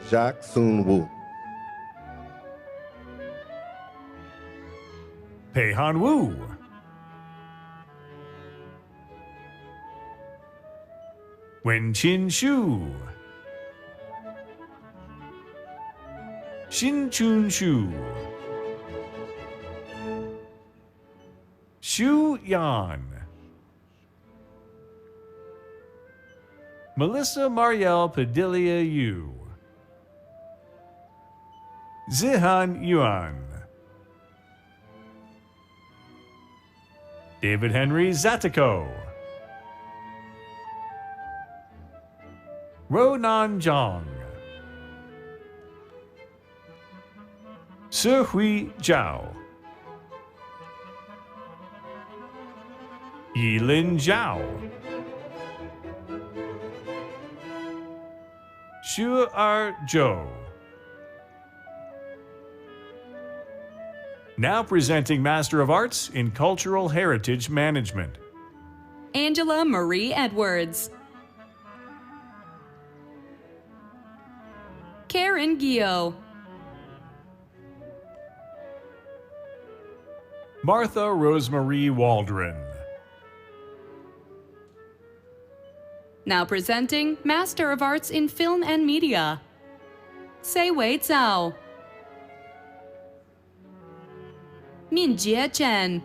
Jacques Sun Wu. Peihan Wu. Wenqin Xu. Xinchun Xu. Xu Yan. Melissa Marielle Padilla Yu. Zihan Yuan. David Henry Zatiko. Ronan Zhang. Sihui Zhao. Yilin Zhao. Shu'er Zhou. Now presenting Master of Arts in Cultural Heritage Management. Angela Marie Edwards. Karen Gio. Martha Rosemarie Waldron. Now presenting Master of Arts in Film and Media, Sei-Wei Zhao. Minjie Chen.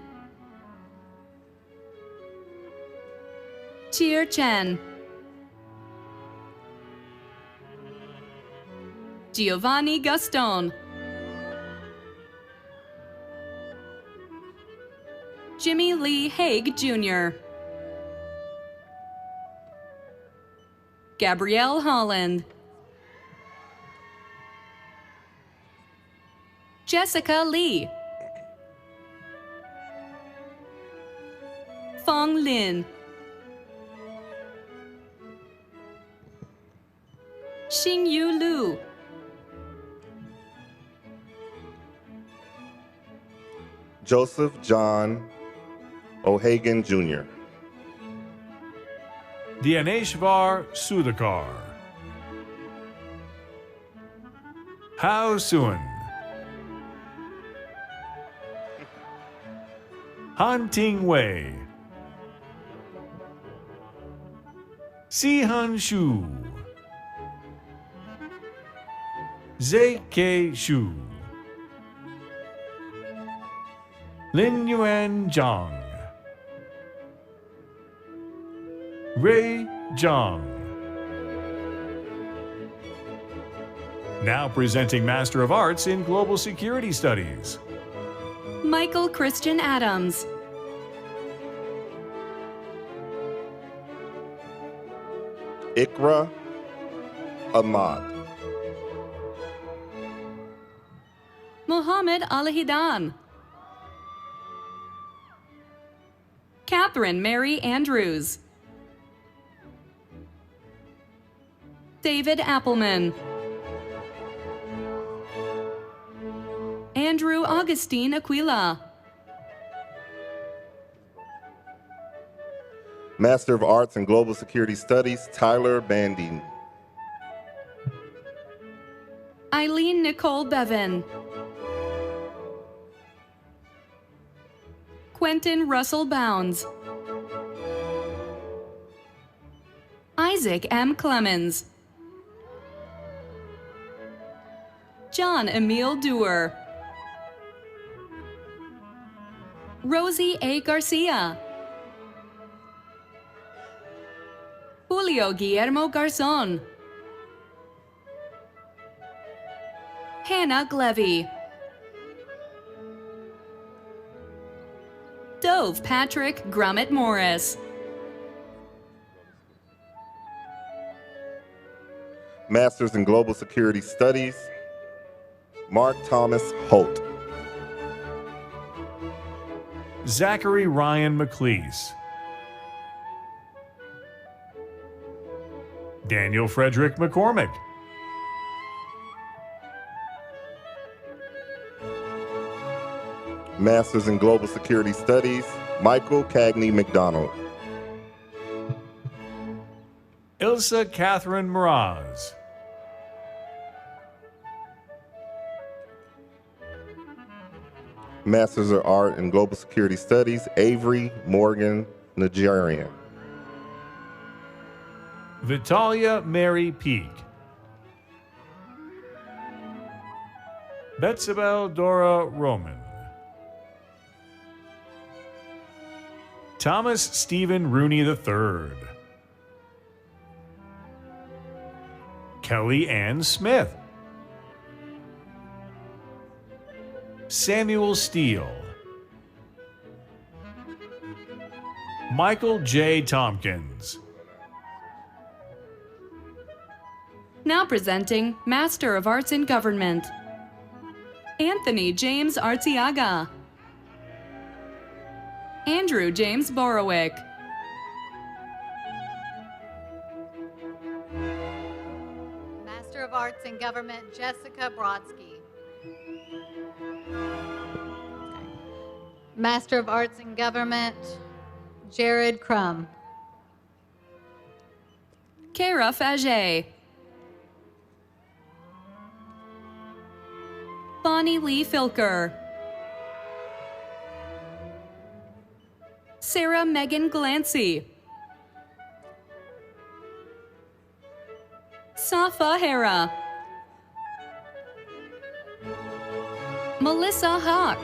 Cheer Chen. Giovanni Gaston. Jimmy Lee Haig Jr. Gabrielle Holland. Jessica Lee. Fong Lin. Xingyu Lu. Joseph John O'Hagan Jr. Dianeshvar Sudhakar. Hao Suan. Han Ting Wei. Si Han Shu. Zhe Ke Shu. Lin Yuan Zhang. Ray Zhang. Now presenting Master of Arts in Global Security Studies, Michael Christian Adams. Ikra Ahmad. Muhammad Al-Hidan. Catherine Mary Andrews. David Appleman. Andrew Augustine Aquila. Master of Arts in Global Security Studies, Tyler Bandy. Eileen Nicole Bevan. Quentin Russell Bounds. Isaac M. Clemens. John Emile Dewar. Rosie A. Garcia. Julio Guillermo Garzon. Hannah Glevy. Dove Patrick Grummett Morris. Masters in Global Security Studies, Mark Thomas Holt. Zachary Ryan McLeese. Daniel Frederick McCormick. Masters in Global Security Studies, Michael Cagney McDonald. Ilsa Catherine Mraz. Masters of Art in Global Security Studies, Avery Morgan Nigerian. Vitalia Mary Peak. Betsabel Dora Roman. Thomas Stephen Rooney III. Kelly Ann Smith. Samuel Steele. Michael J. Tompkins. Now presenting Master of Arts in Government, Anthony James Artiaga. Andrew James Borowick. Master of Arts in Government, Jessica Brodsky. Master of Arts in Government, Jared Crum. Kara Faget. Bonnie Lee Filker. Sarah Megan Glancy. Safa Hera, Melissa Hawk,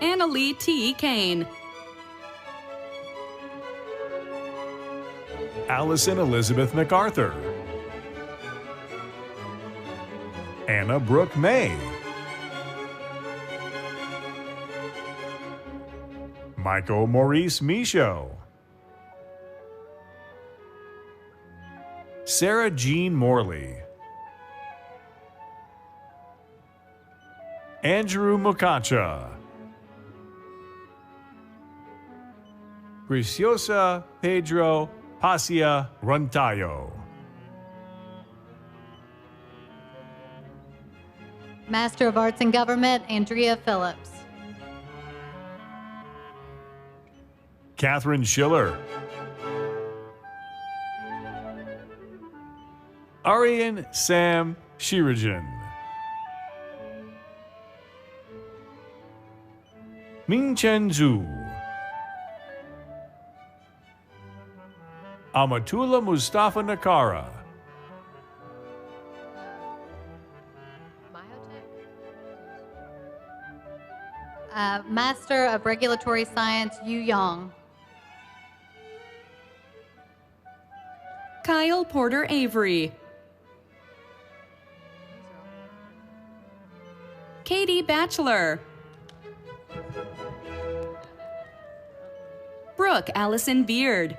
Annalie T. Kane, Allison Elizabeth MacArthur, Anna Brooke May, Michael Maurice Michaud, Sarah Jean Morley, Andrew Mukacha, Preciosa Pedro Pasia Runtayo, Master of Arts in Government, Andrea Phillips. Catherine Schiller, Arian Sam Shirijan, Mingchen Zhu, Amatullah Mustafa Nakara, Master of Regulatory Science, Yu Yang. Kyle Porter Avery, Katie Batchelor, Brooke Allison Beard,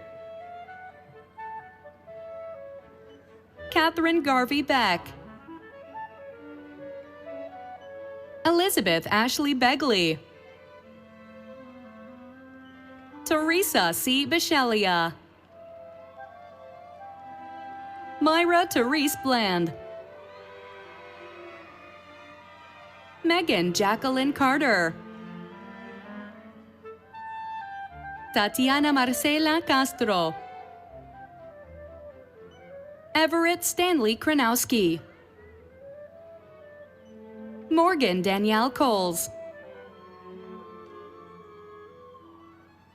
Catherine Garvey Beck, Elizabeth Ashley Begley, Teresa C. Bichelia, Myra Therese Bland, Megan Jacqueline Carter, Tatiana Marcela Castro, Everett Stanley Kranowski, Morgan Danielle Coles,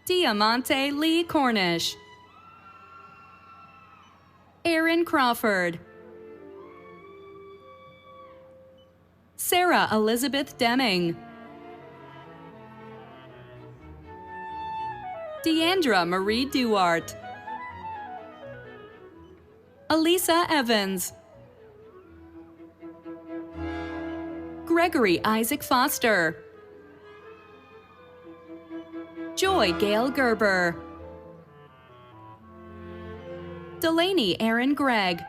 Diamante Lee Cornish, Aaron Crawford, Sarah Elizabeth Deming, Deandra Marie Duart, Elisa Evans, Gregory Isaac Foster, Joy Gail Gerber, Delaney Aaron Gregg,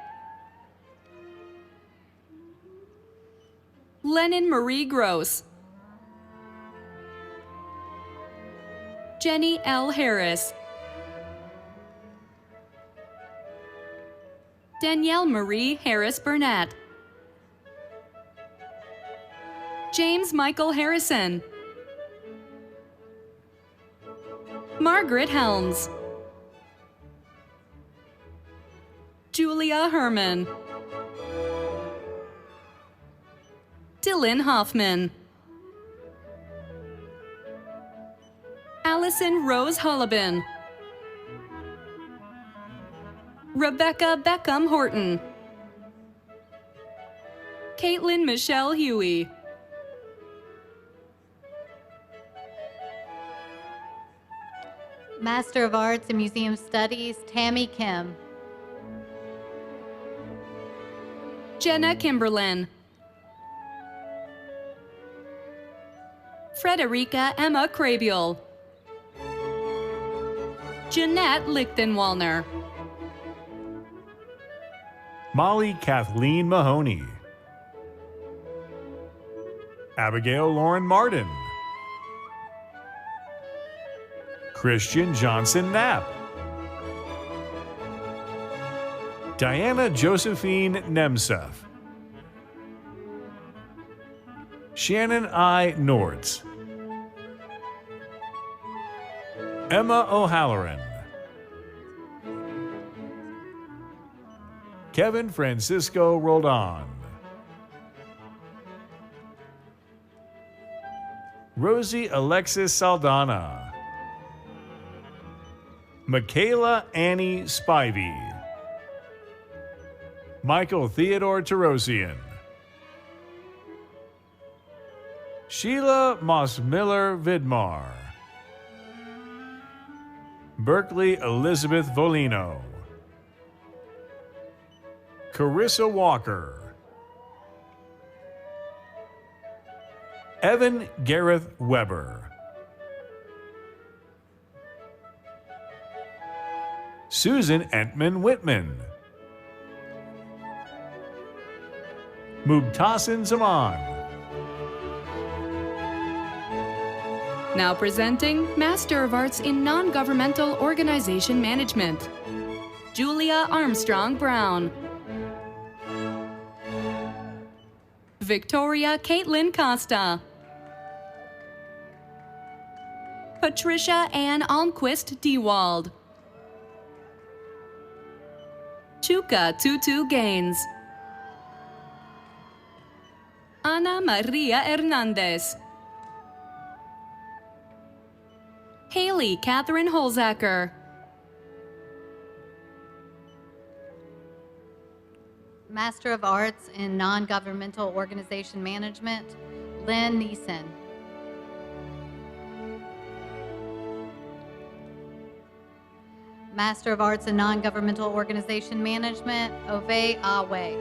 Lennon Marie Gross, Jenny L. Harris, Danielle Marie Harris Burnett, James Michael Harrison, Margaret Helms, Julia Herman, Dylan Hoffman, Allison Rose Hollabin, Rebecca Beckham Horton, Caitlin Michelle Huey, Master of Arts in Museum Studies, Tammy Kim. Jenna Kimberlin, Frederica Emma Krabiel, Jeanette Lichtenwalner, Molly Kathleen Mahoney, Abigail Lauren Martin, Christian Johnson Knapp, Diana Josephine Nemseff, Shannon I. Nortz, Emma O'Halloran, Kevin Francisco Roldan, Rosie Alexis Saldana, Michaela Annie Spivey, Michael Theodore Terosian, Sheila Moss-Miller Vidmar, Berkeley Elizabeth Volino, Carissa Walker, Evan Gareth Weber, Susan Entman Whitman, Mubtasin Zaman. Now presenting Master of Arts in Non-Governmental Organization Management, Julia Armstrong Brown. Victoria Caitlin Costa. Patricia Ann Almquist Dewald. Chuka Tutu Gaines. Ana Maria Hernandez. Haley Catherine Holzacker. Master of Arts in Non-Governmental Organization Management, Lynn Neeson. Master of Arts in Non-Governmental Organization Management, Ove Awe.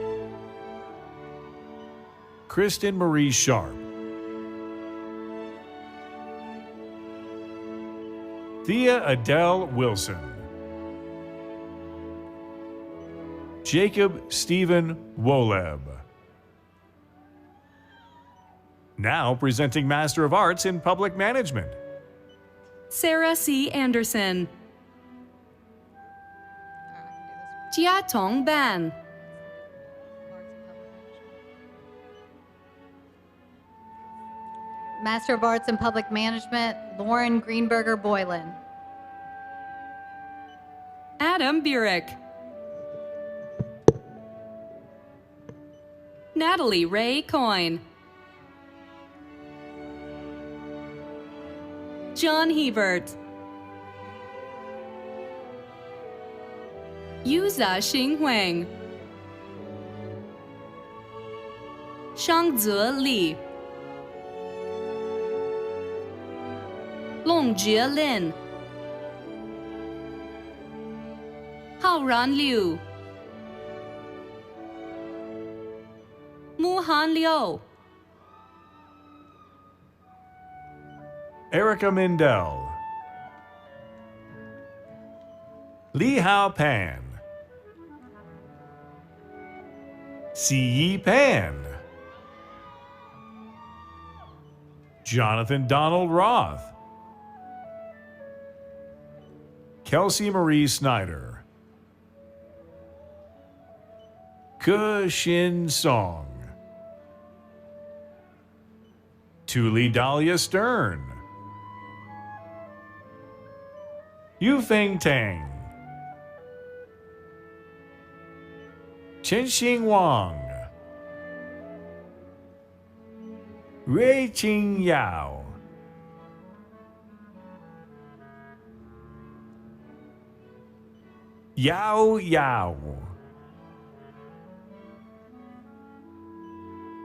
Kristen Marie Sharp, Thea Adele Wilson, Jacob Stephen Woleb. Now presenting Master of Arts in Public Management, Sarah C. Anderson. Jia Tong Ban. Master of Arts in Public Management, Lauren Greenberger Boylan. Adam Burek. Natalie Ray Coyne. John Hebert. Yuza Xing Wang. Shangze Li. Longjie Lin. Haoran Liu. Muhan Liu. Erica Mindell, Li Hao Pan, Si Yi Pan, Jonathan Donald Roth, Kelsey Marie Snyder, Ke Shin Song, Tuli Dahlia Stern, Yufeng Tang, Chenxing Wang, Rui Qing Yao, Yao Yao,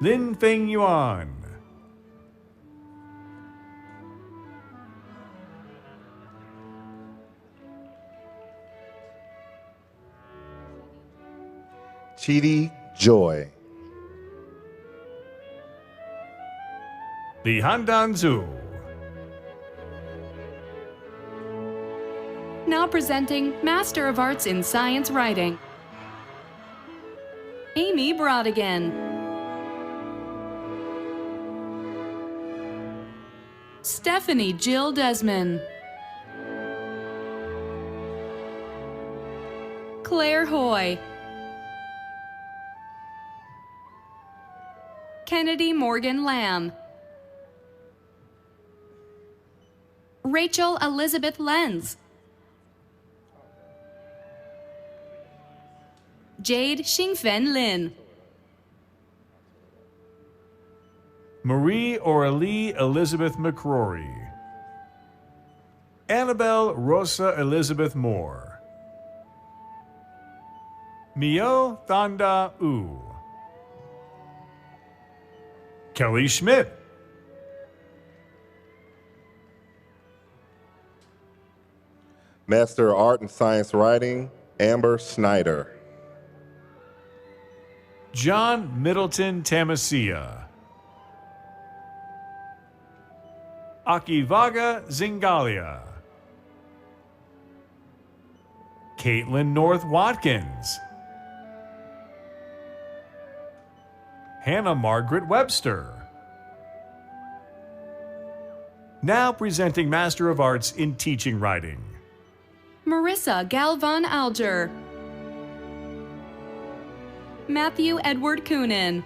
Lin Feng Yuan, Chidi Joy, Li Handan Zhu, Now presenting Master of Arts in Science Writing, Amy Brodigan. Stephanie Jill Desmond. Claire Hoy. Kennedy Morgan Lamb. Rachel Elizabeth Lenz. Jade Xingfen Lin. Marie Aurelie Elizabeth McCrory, Annabelle Rosa Elizabeth Moore. Mio Thanda U. Kelly Schmidt. Master of Art and Science Writing, Amber Snyder. John Middleton Tamasia. Akivaga Zingalia. Caitlin North Watkins. Hannah Margaret Webster. Now presenting Master of Arts in Teaching Writing. Marissa Galvan Alger. Matthew Edward Coonan.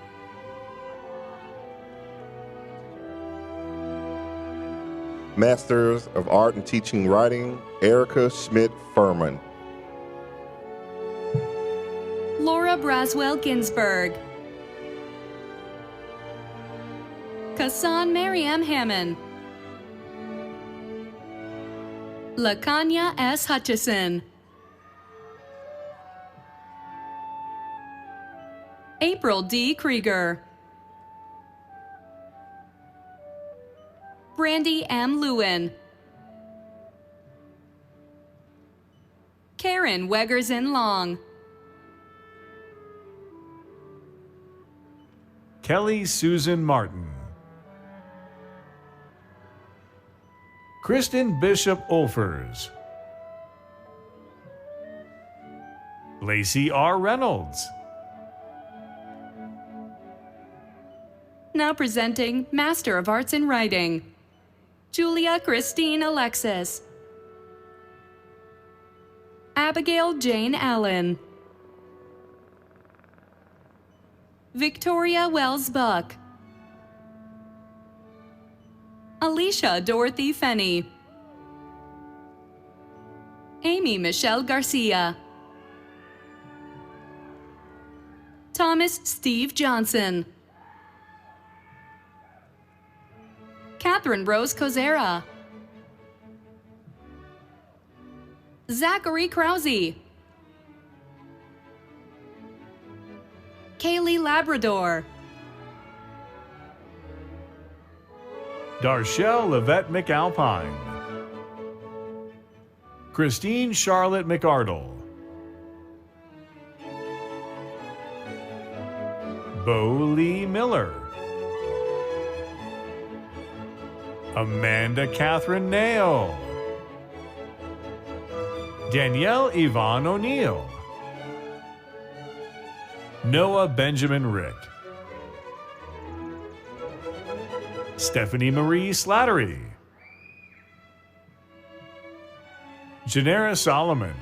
Masters of Art and Teaching Writing, Erica Schmidt Furman. Laura Braswell Ginsburg. Kassan Mariam Hammond. Lakanya S. Hutchison. April D. Krieger. Brandy M. Lewin. Karen Weggersen Long. Kelly Susan Martin. Kristen Bishop Olfers. Lacey R. Reynolds. Now presenting Master of Arts in Writing, Julia Christine Alexis. Abigail Jane Allen. Victoria Wells Buck. Alicia Dorothy Fenney. Amy Michelle Garcia. Thomas Steve Johnson. Catherine Rose Kozera. Zachary Krause. Kaylee Labrador. Darshelle Levette McAlpine. Christine Charlotte McArdle. Bo Lee Miller. Amanda Catherine Nail. Danielle Yvonne O'Neill. Noah Benjamin Rick. Stephanie Marie Slattery. Janera Solomon.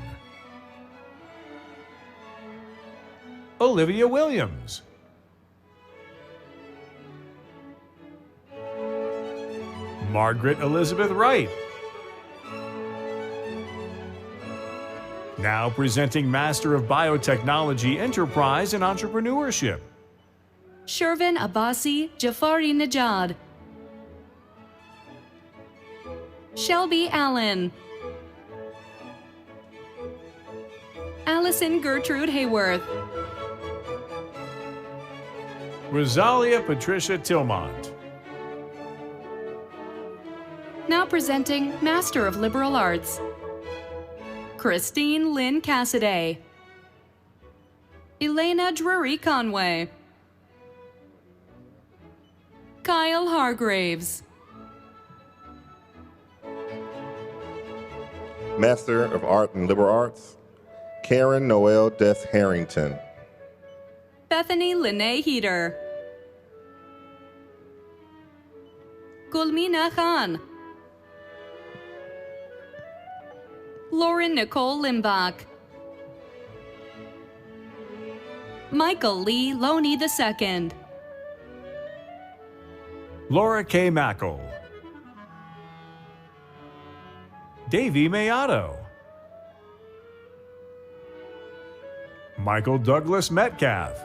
Olivia Williams. Margaret Elizabeth Wright. Now presenting Master of Biotechnology, Enterprise, and Entrepreneurship. Shervin Abbasi Jafari Najad. Shelby Allen. Allison Gertrude Hayworth. Rosalia Patricia Tillmont. Now presenting Master of Liberal Arts, Christine Lynn Cassidy. Elena Drury Conway. Kyle Hargraves. Master of Art and Liberal Arts, Karen Noel Des Harrington. Bethany Lene Heater. Gulmina Khan. Lauren Nicole Limbach. Michael Lee Loney II. Laura K. Mackle. Davey Mayato. Michael Douglas Metcalf.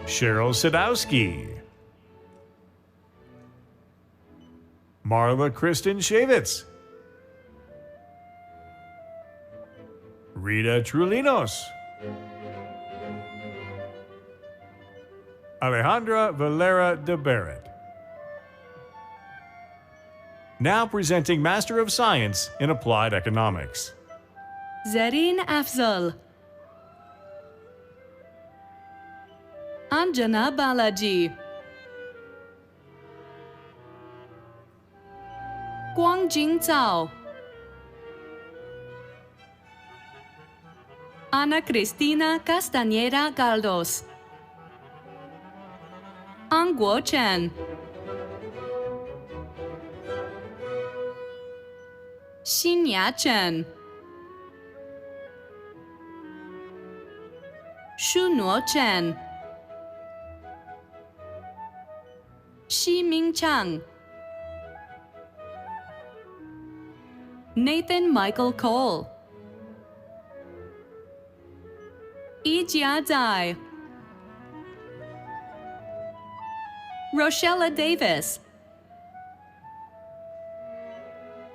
Cheryl Sadowski. Marla Kristen Shavitz, Rita Trulinos, Alejandra Valera de Barrett. Now presenting Master of Science in Applied Economics. Zareen Afzal, Anjana Balaji, Guangjing Zhao, Ana Cristina Castañeda Galdos, Ang Guo Chen, Xinya Chen, Shu Nuo Chen, Xi Ming Chang, Nathan Michael Cole, Yi Jia Zai, Rochella Davis,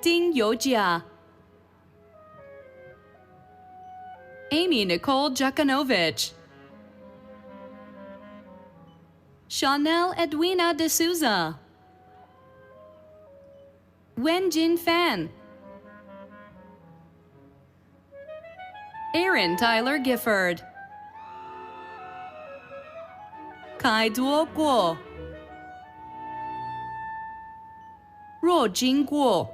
Ding Youjia, Amy Nicole Jakunovich, Chanel Edwina D'Souza, Wen Jin Fan, Aaron Tyler Gifford, Kai Duo Guo, Ruo Jing Guo,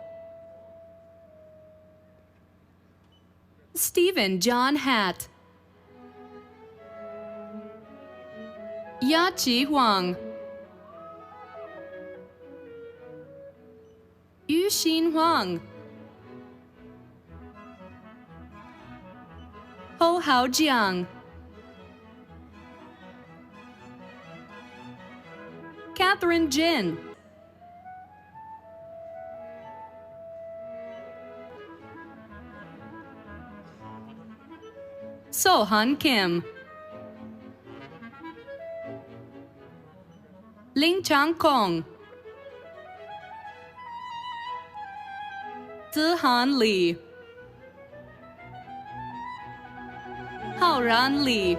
Stephen John Hatt, Yachi Huang, Yuxin Huang, Ho Haojiang, Catherine Jin, Sohan Kim, Ling Chang Kong, Zihan Li, Haoran Li,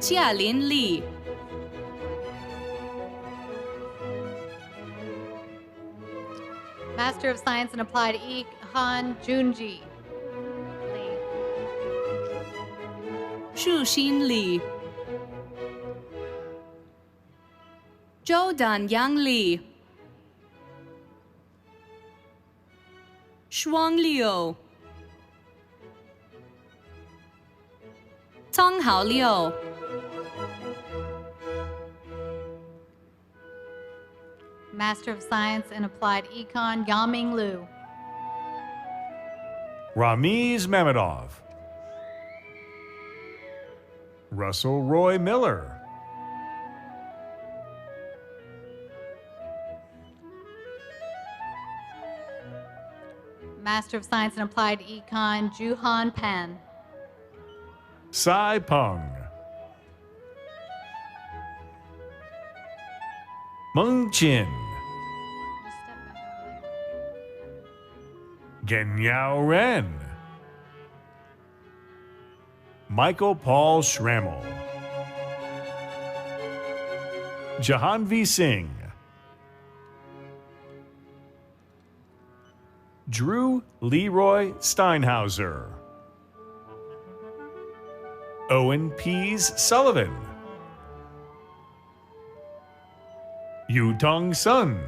Jialin Li, Master of Science in Applied Econ, Junji Li. Shuxin Li, Zhou Danyang Li, Shuang Liu, Tang Hao Liu, Master of Science in Applied Econ, Yaming Liu. Ramiz Mamedov, Russell Roy Miller, Master of Science in Applied Econ, Juhan Pan. Sai Peng, Meng Chin, Genyao Ren, Michael Paul Schrammel, Jahanvi Singh, Drew Leroy Steinhauser, Owen Pease Sullivan, Yutong Sun,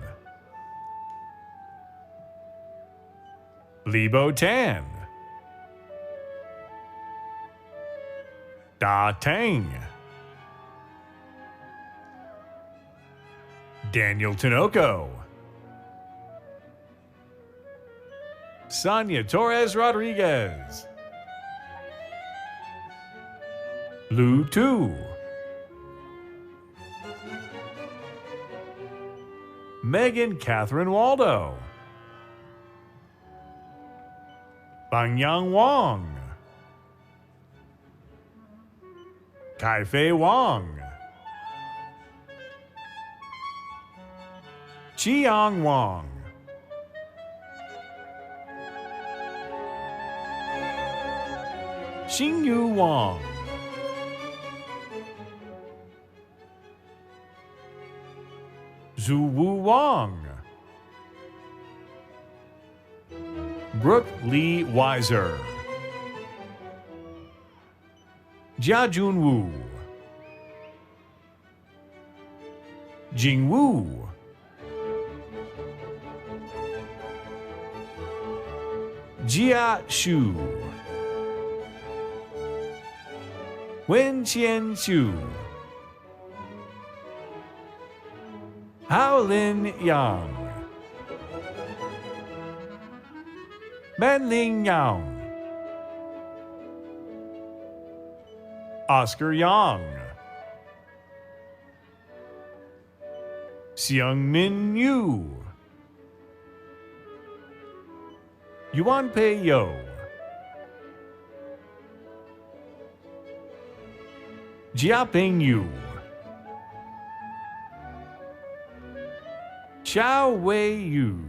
Libo Tan, Da Tang, Daniel Tinoco, Sonia Torres Rodriguez, Lu Tu, Megan Catherine Waldo, Bangyang Wang, Kai-Fei Wang, Chiang Wang. Xingyu Wang. Zhuwu Wang. Brooke Lee Weiser. Jiajun Wu. Jing Wu. Jia Xu. Wen Qian Xu. Haolin Yang. Manling Yang. Oscar Yang. Xiangmin Yu. Yuan Pei Yo. Jiaping Yu. Xiao Wei Yu.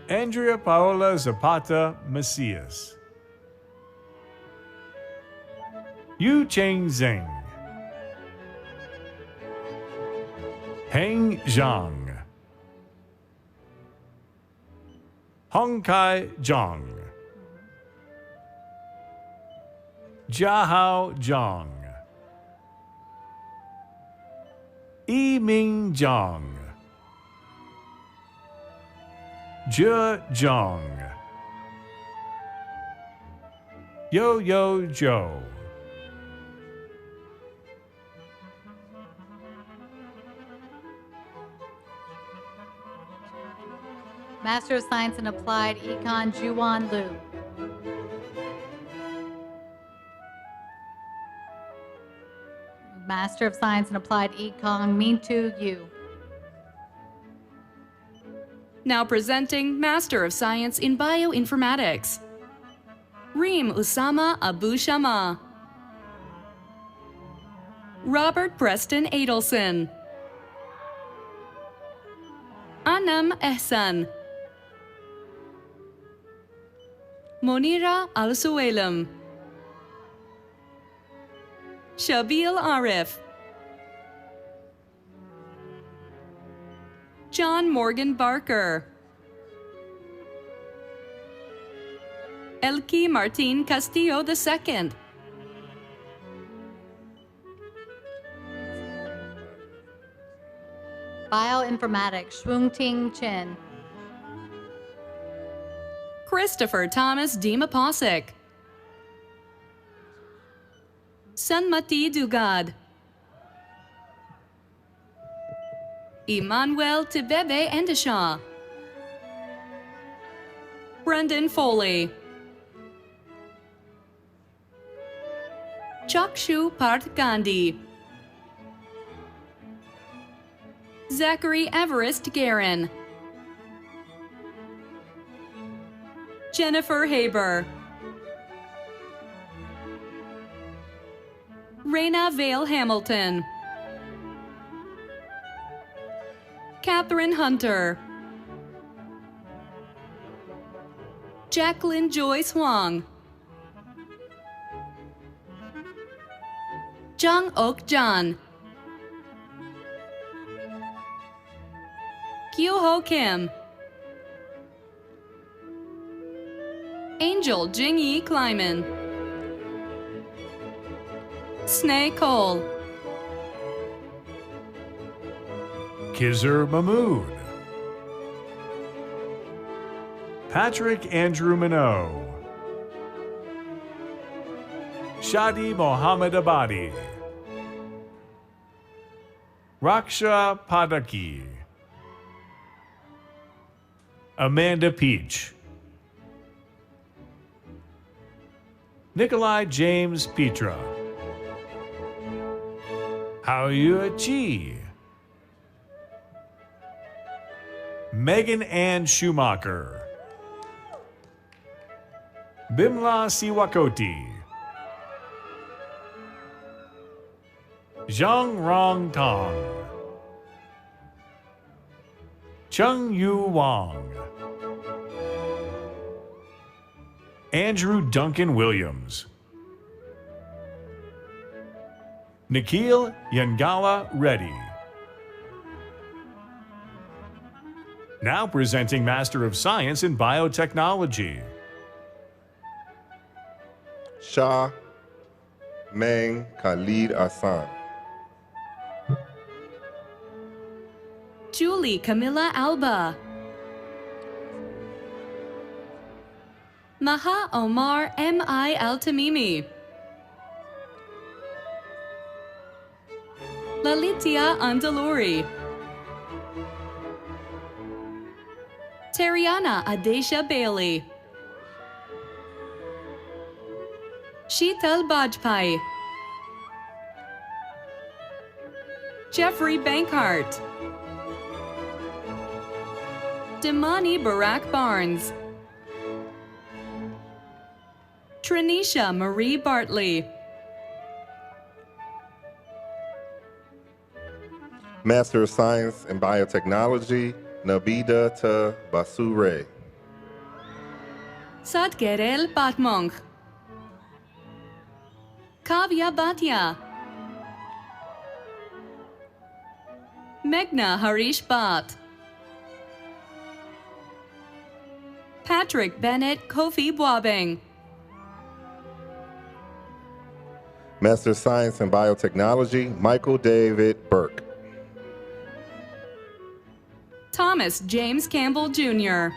Andrea Paola Zapata Macias. Yu Cheng Zheng. Heng Zhang. Hongkai Zhang. Jiahao Zhang. Yiming Zhang. Zhe Zhang. Yo Yo Zhou. Master of Science in Applied Econ, Juwan Liu. Master of Science in Applied Econ, Mintu Yu. Now presenting Master of Science in Bioinformatics, Reem Usama Abu Shama. Robert Preston Adelson. Anam Ehsan. Monira Al-Suwailam. Shabil Arif. John Morgan Barker. Elke Martin Castillo II. Bioinformatics, Shwung-Ting Chen. Christopher Thomas Dimapasic. Sanmati Dugad. Emmanuel Tibebe Endeshaw. Brendan Foley. Chakshu Parth Gandhi. Zachary Everest Guerin. Jennifer Haber. Raina Vale Hamilton. Catherine Hunter. Jacqueline Joyce Huang. Jung Ok Jan. Kyu-Ho Kim. Angel Jing-Yi Kleiman. Sneh Cole. Kizzer Mahmood. Patrick Andrew Minot. Shadi Mohammed Abadi. Raksha Padaki. Amanda Peach. Nikolai James Petra. Haoyu Chi. Megan Ann Schumacher. Bimla Siwakoti. Zhang Rong Tong. Chung Yu Wong. Andrew Duncan Williams. Nikhil Yangawa Reddy. Now presenting Master of Science in Biotechnology. Shah Mang Khalid Hassan. Julie Camilla Alba. Maha Omar M.I. Al-Tamimi. Lalitia Andaluri. Tariana Adesha Bailey. Sheetal Bajpai. Jeffrey Bankhart. Damani Barack Barnes. Trinisha Marie Bartley. Master of Science in Biotechnology, Nabida T. Basure. Sadgerel Batmonk. Kavya Bhatia. Meghna Harish Bhatt. Patrick Bennett Kofi Boabeng. Master of Science in Biotechnology, Michael David Burke. Thomas James Campbell Jr.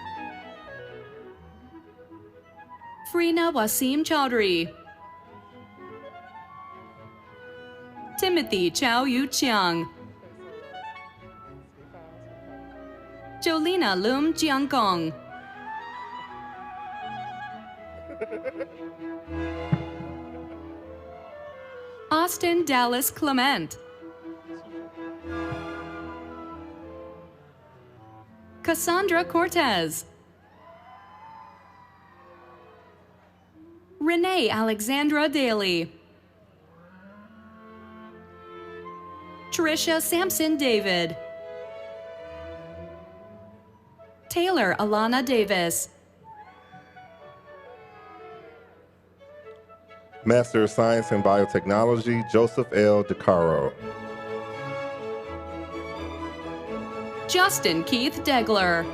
Freena Wasim Chowdhury. Timothy Chow Yu Chiang. Jolina Lum Jiangkong. Austin Dallas Clement. Cassandra Cortez. Renee Alexandra Daly. Tricia Sampson David. Taylor Alana Davis. Master of Science in Biotechnology, Joseph L. DeCaro. Justin Keith Degler.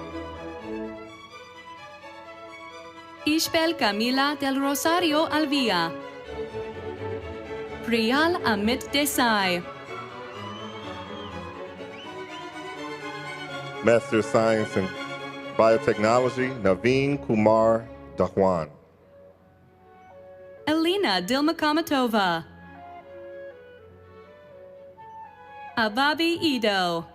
Ishbel Camila del Rosario Alvia. Priyal Amit Desai. Master of Science in Biotechnology, Naveen Kumar Dahwan. Elena Dilmakamatova. Ababi Ido.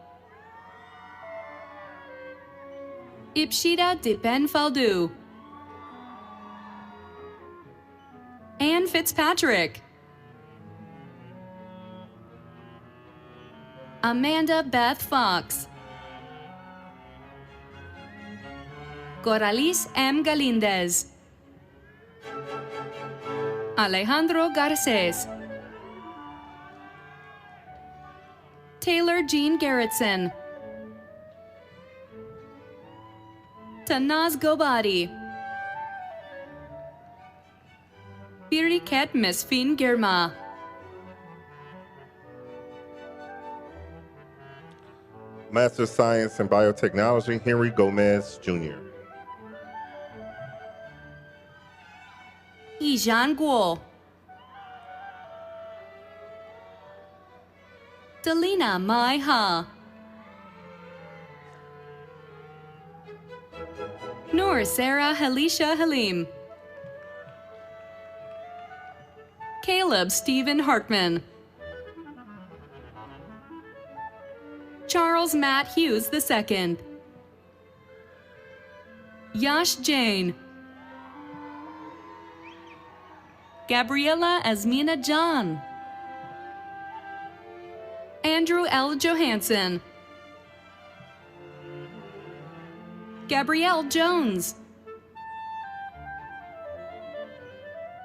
Ipshita Dipen Faldu. Anne Fitzpatrick. Amanda Beth Fox. Coralis M. Galindez. Alejandro Garces. Taylor Jean Garrettson. Tanaz Gobadi. Biriket Mesfin Girma. Master of Science in Biotechnology, Henry Gomez Jr. Yijan Guo. Delina Mai Ha. Noor Sarah Halisha Halim. Caleb Stephen Hartman. Charles Matt Hughes II. Yash Jain. Gabriella Asmina John. Andrew L. Johansson. Gabrielle Jones.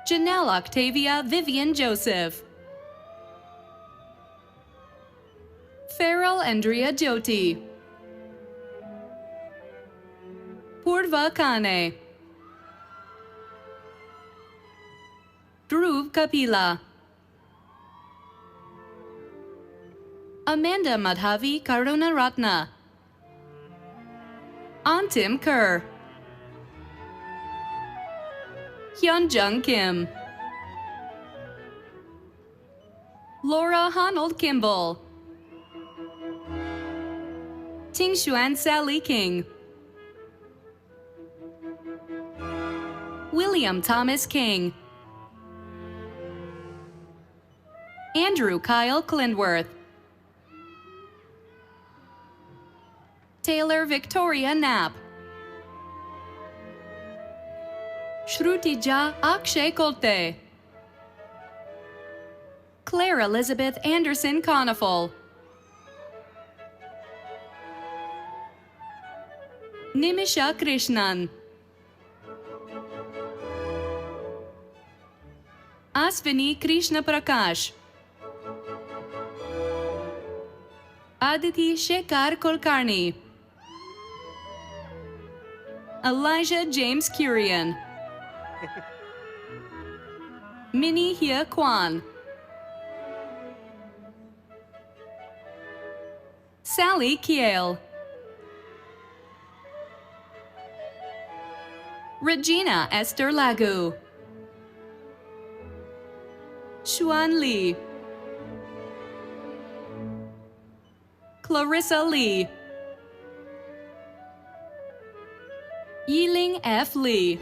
Janelle Octavia Vivian Joseph. Farrell Andrea Jyoti. Purva Kane, Dhruv Kapila, Amanda Madhavi Karunaratna, Anthem Kerr, Hyunjung Kim, Laura Honnold Kimball, Tingshuan Sally King, William Thomas King, Andrew Kyle Clintworth, Taylor Victoria Knapp, Shrutija Akshay Kolte, Claire Elizabeth Anderson Conifal, Nimisha Krishnan, Asvini Krishna Prakash, Aditi Shekhar Kulkarni, Elijah James Curian, Minnie Hia Kwan, Sally Kiel, Regina Esther Lagu, Xuan Li, Clarissa Lee, Yiling F. Lee,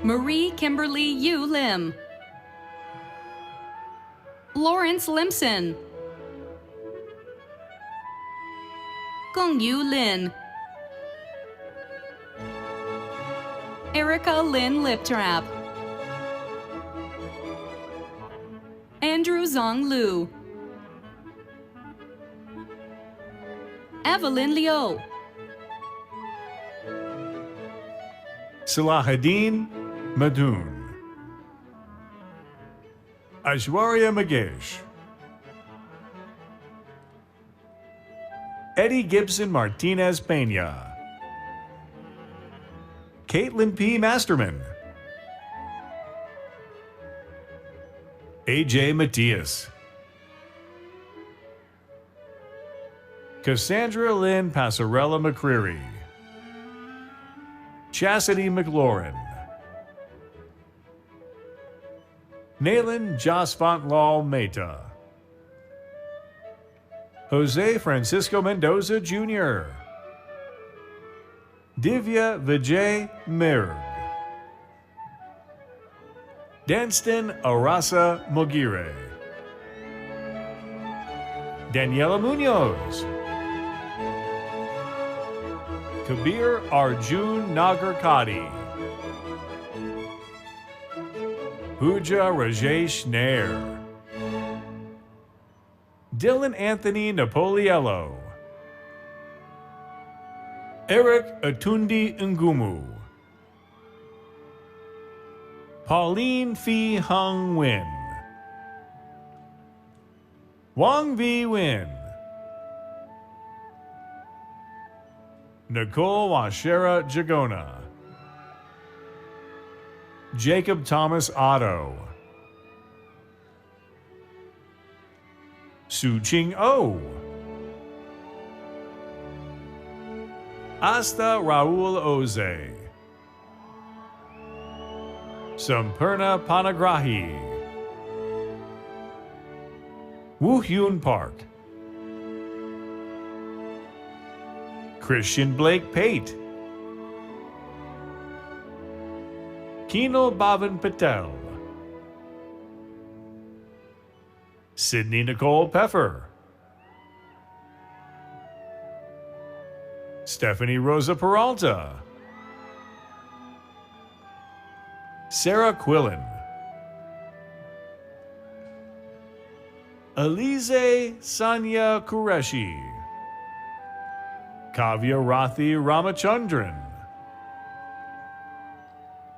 Marie Kimberly Yu Lim, Lawrence Limson, Gong Yu Lin, Erica Lynn Liptrap, Andrew Zong Lu, Evelyn Liu, Salahuddin Madoon, Aishwarya Magesh, Eddie Gibson Martinez Pena, Caitlin P. Masterman, AJ Matias, Cassandra Lynn Passarella McCreary, Chastity McLaurin, Nayland Jasfant Lal Mehta, Jose Francisco Mendoza Jr., Divya Vijay Mirg, Danston Arasa Mogire, Daniela Munoz, Kabir Arjun Nagarkadi, Pooja Rajesh Nair, Dylan Anthony Napoliello, Eric Atundi Ngumu, Pauline Phi Hung Win, Wang Vi Win, Nicole Washera Jagona, Jacob Thomas Otto, Su Ching O, Asta Raul Oze, Sampurna Panagrahi, Woo Hyun Park, Christian Blake Pate, Keenal Bhavan Patel, Sydney Nicole Peffer, Stephanie Rosa Peralta, Sarah Quillen, Alize Sanya Qureshi, Kavya Rathi Ramachandran,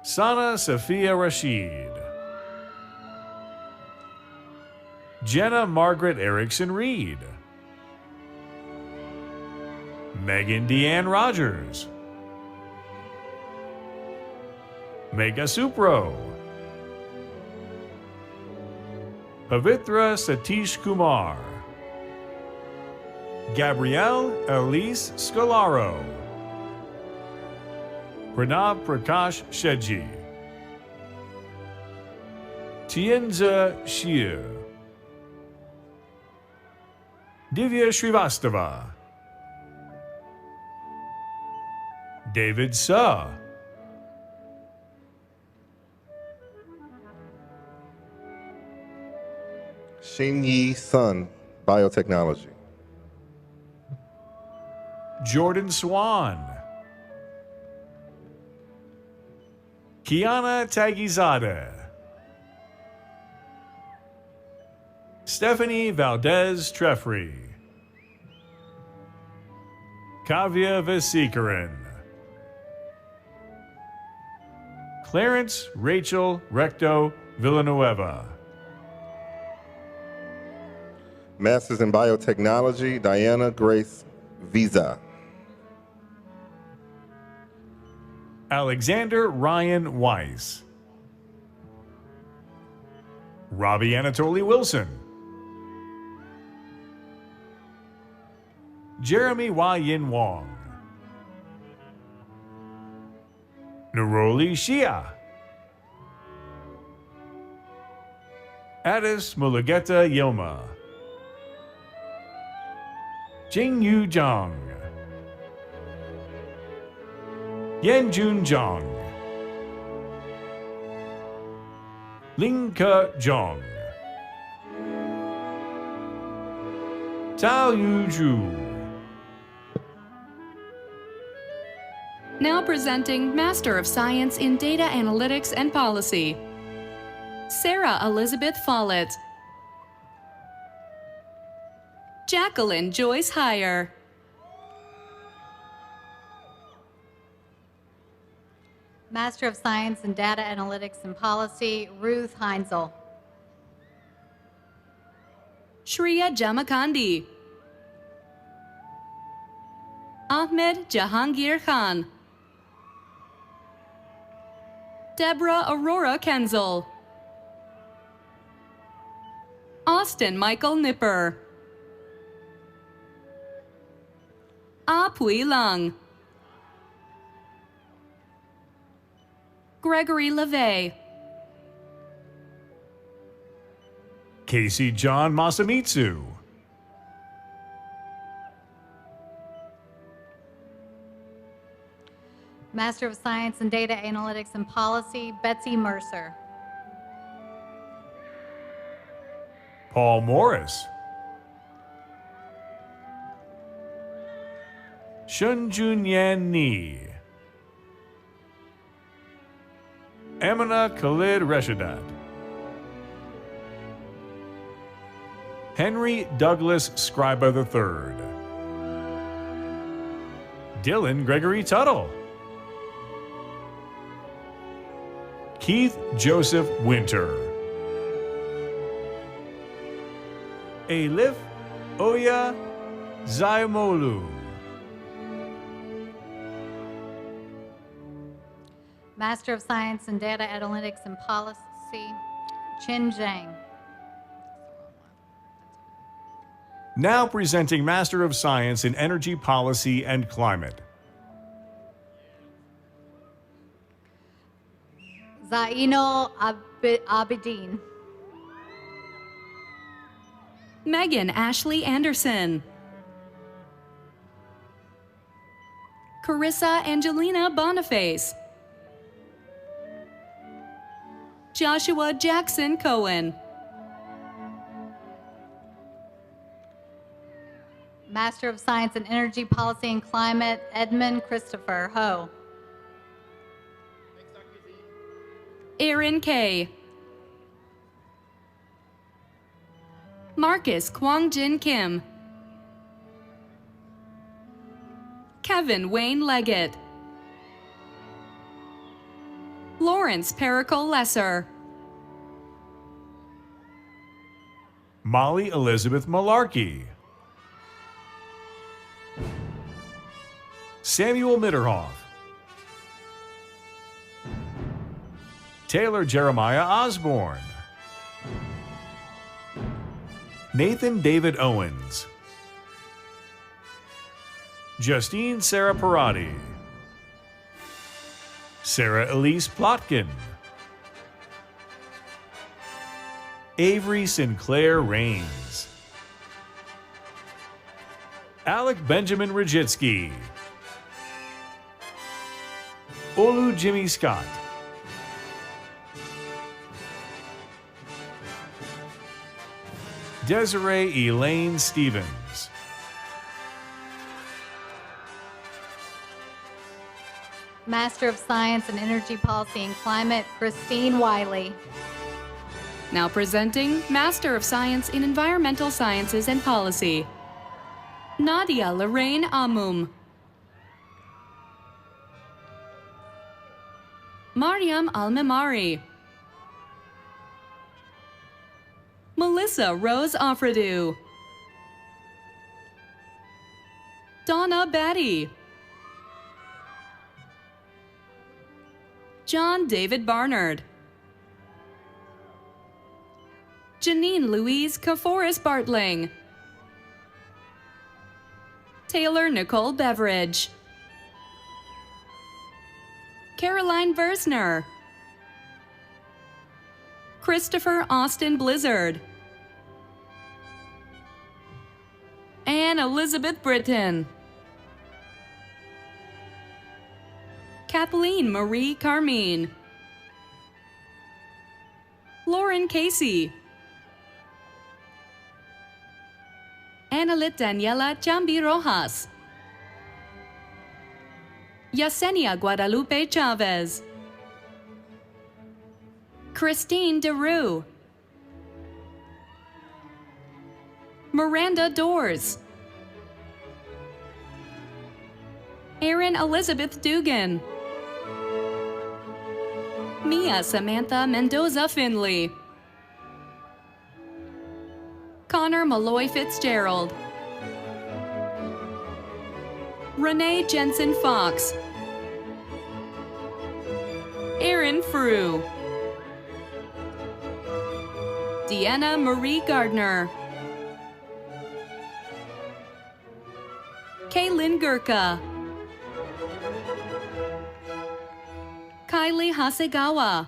Sana Safia Rashid, Jenna Margaret Erickson Reed, Megan Deanne Rogers, Megha Supro, Pavitra Satish Kumar, Gabrielle Elise Scalaro, Pranav Prakash Shetty, Tienza Shir, Divya Srivastava, David Suh, Xinyi Sun, Biotechnology. Jordan Swan, Kiana Tagizadeh, Stephanie Valdez Trefry, Kavya Vesikaran, Clarence Rachel Recto Villanueva, Masters in Biotechnology, Diana Grace Visa. Alexander Ryan Weiss, Robbie Anatoly Wilson, Jeremy Yin Wong, Neroli Shia, Addis Mulugeta Yilma, Jingyu Zhang, Yanjun Zhang, Linka Zhang, Tao Yu Zhu. Now presenting Master of Science in Data Analytics and Policy, Sarah Elizabeth Follett, Jacqueline Joyce Heyer, Master of Science in Data Analytics and Policy, Ruth Heinzel. Shreya Jamakandi, Ahmed Jahangir Khan, Deborah Aurora Kenzel, Austin Michael Nipper, Pui Lung, Gregory LeVay, Casey John Masamitsu, Master of Science in Data Analytics and Policy, Betsy Mercer. Paul Morris, Shunjunyan Ni, Amina Khalid Reshadat, Henry Douglas Scriba III, Dylan Gregory Tuttle, Keith Joseph Winter, Elif Oya Zaimolu, Master of Science in Data Analytics and Policy, Chen Zhang. now presenting Master of Science in Energy Policy and Climate, Zaino Abidin. Megan Ashley Anderson, Carissa Angelina Boniface, Joshua Jackson Cohen, Master of Science in Energy Policy and Climate, Edmund Christopher Ho. Aaron Kay, Marcus Kwongjin Kim, Kevin Wayne Leggett, Lawrence Pericle Lesser, Molly Elizabeth Malarkey, Samuel Mitterhoff, Taylor Jeremiah Osborne, Nathan David Owens, Justine Sarah Parati, Sarah Elise Plotkin, Avery Sinclair Rains, Alec Benjamin Rajitsky, Olu Jimmy Scott, Desiree Elaine Stevens, Master of Science in Energy Policy and Climate, Christine Wiley. Now presenting Master of Science in Environmental Sciences and Policy, Nadia Lorraine Amum. Mariam Al-Memari. Melissa Rose Afradu. Donna Batty. John David Barnard. Janine Louise Kaforis Bartling. Taylor Nicole Beveridge. Caroline Versner. Christopher Austin Blizzard. Anne Elizabeth Britton. Kathleen Marie Carmine. Lauren Casey. Analit Daniela Chambi Rojas. Yesenia Guadalupe Chavez. Christine DeRue. Miranda Doors. Erin Elizabeth Dugan. Mia Samantha Mendoza Finley. Connor Malloy Fitzgerald. Renee Jensen Fox. Aaron Frew. Deanna Marie Gardner. Kaylin Gurka. Kylie Hasegawa.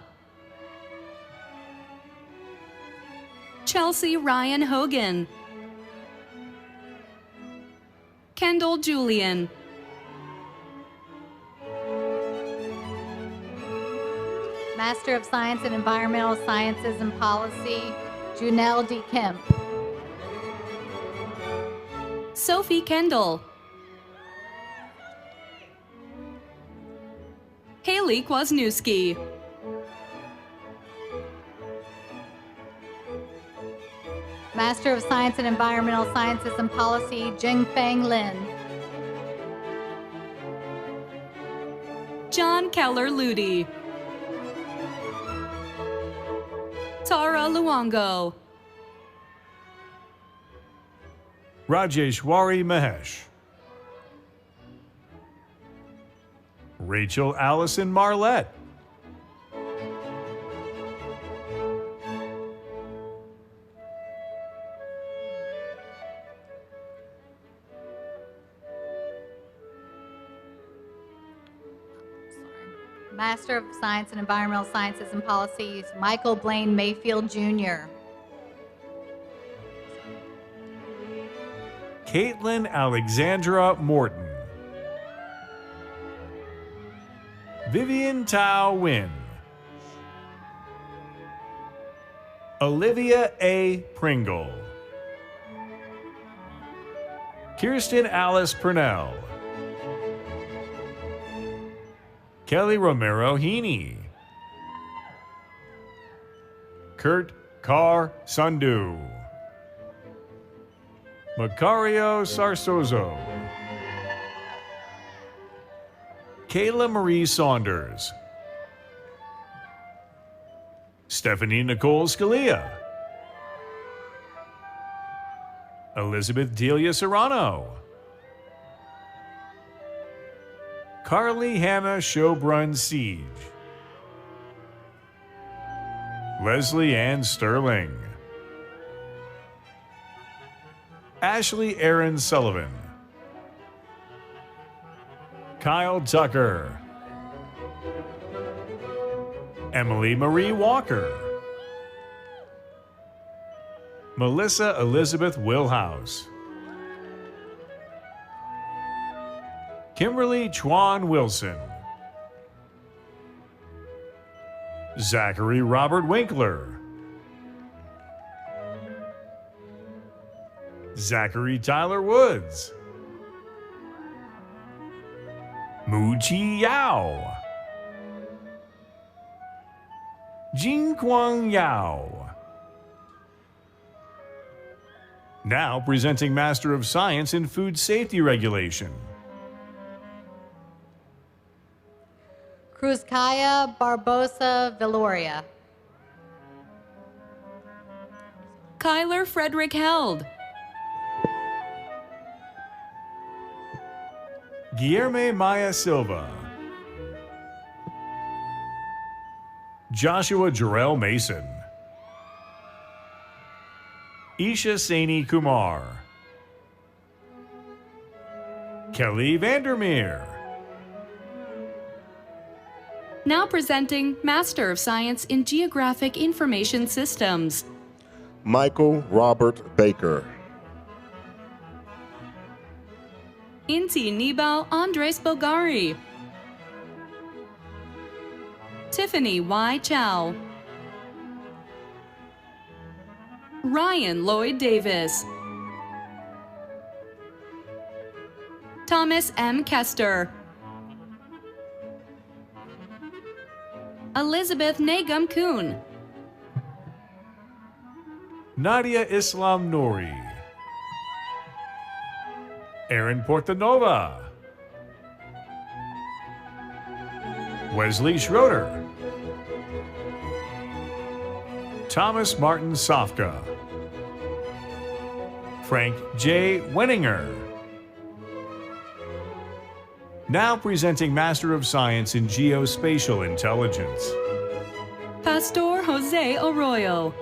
Chelsea Ryan Hogan. Kendall Julian. Master of Science in Environmental Sciences and Policy, Junelle D. Kemp. Sophie Kendall. Haley Kwasniewski. Master of Science in Environmental Sciences and Policy, Jingfeng Lin. John Keller Ludi. Tara Luongo. Rajeshwari Mahesh, Rachel Allison Marlette, Master of Science in Environmental Sciences and Policies, Michael Blaine Mayfield Jr. Caitlin Alexandra Morton, Vivian Tao Wynn, Olivia A. Pringle, Kirsten Alice Purnell, Kelly Romero Heaney, Kurt Carr Sandhu, Macario Sarsozo, Kayla Marie Saunders, Stephanie Nicole Scalia, Elizabeth Delia Serrano, Carly Hannah Shobrun Siege, Leslie Ann Sterling, Ashley Aaron Sullivan, Kyle Tucker, Emily Marie Walker, Melissa Elizabeth Willhouse, Kimberly Chuan Wilson, Zachary Robert Winkler, Zachary Tyler Woods, Mu-Chi Yao, Jin Kwang Yao. Now presenting Master of Science in Food Safety Regulation, Cruzcaya Barbosa Viloria. Kyler Frederick Held. Guilherme Maya Silva, Joshua Jarrell Mason, Isha Saini Kumar, Kelly Vandermeer. Now presenting Master of Science in Geographic Information Systems, Michael Robert Baker. Inti Nibal Andres Bulgari, Tiffany Y. Chow, Ryan Lloyd Davis, Thomas M. Kester, Elizabeth Nagum Kuhn, Nadia Islam Nouri, Aaron Portanova, Wesley Schroeder, Thomas Martin Sofka, Frank J. Wenninger. Now presenting Master of Science in Geospatial Intelligence, Pastor Jose Arroyo,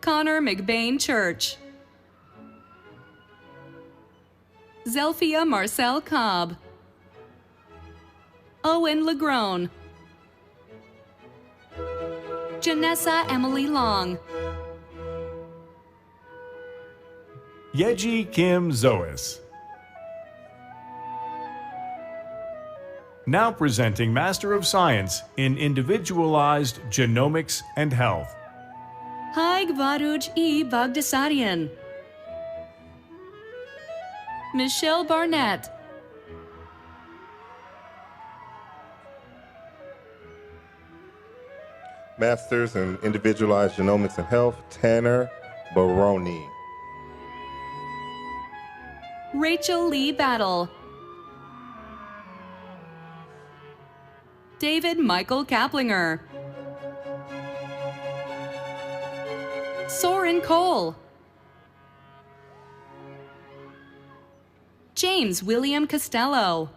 Connor McBain Church, Zelphia Marcel Cobb, Owen Legrone, Janessa Emily Long, Yeji Kim Zois. Now presenting Master of Science in Individualized Genomics and Health, Haig Varuj E. Bagdasarian, Michelle Barnett, Masters in Individualized Genomics and Health, Tanner Baroni. Rachel Lee Battle, David Michael Kaplinger, Soren Cole, James William Costello,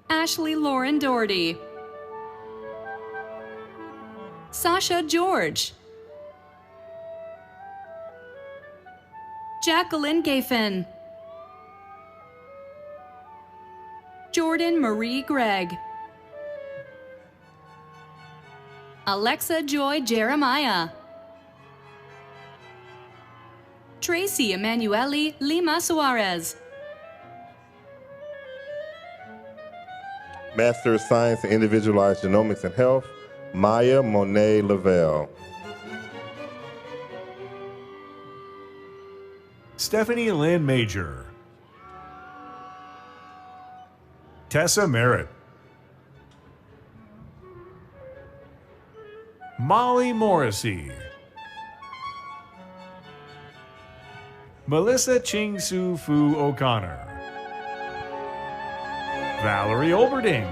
Ashley Lauren Doherty, Sasha George, Jacqueline Gafen, Jordan Marie Gregg, Alexa Joy Jeremiah, Tracy Emanuele Lima Suarez, Master of Science in Individualized Genomics and Health, Maya Monet Lavelle. Stephanie Lynn Major, Tessa Merritt, Molly Morrissey, Melissa Ching Su Fu O'Connor, Valerie Olberding,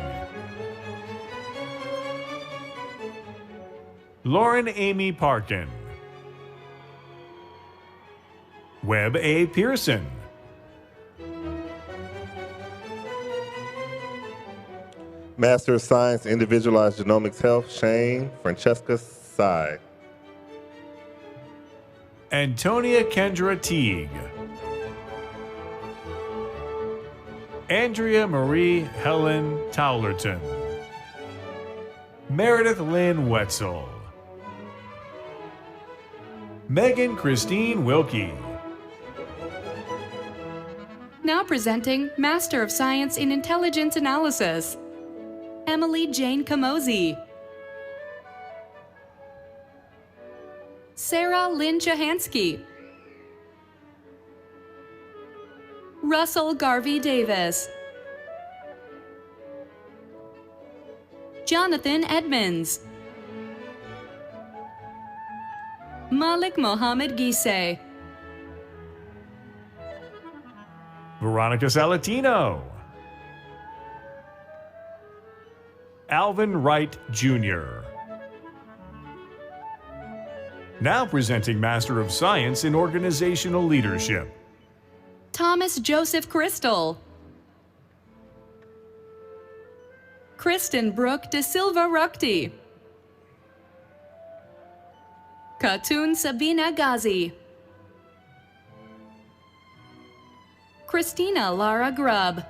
Lauren Amy Parkin, Webb A. Pearson, Master of Science, Individualized Genomics Health, Shane Francesca Sai. Antonia Kendra Teague. Andrea Marie Helen Towlerton. Meredith Lynn Wetzel. Megan Christine Wilkie. Now presenting Master of Science in Intelligence Analysis, Emily Jane Kamosi. Sarah Lynn Chahansky. Russell Garvey Davis. Jonathan Edmonds. Malik Mohammed Gise. Veronica Salatino. Alvin Wright Jr. Now presenting Master of Science in Organizational Leadership, Thomas Joseph Crystal. Kristen Brooke De Silva Rukti. Khatun Sabina Ghazi. Christina Lara Grubb.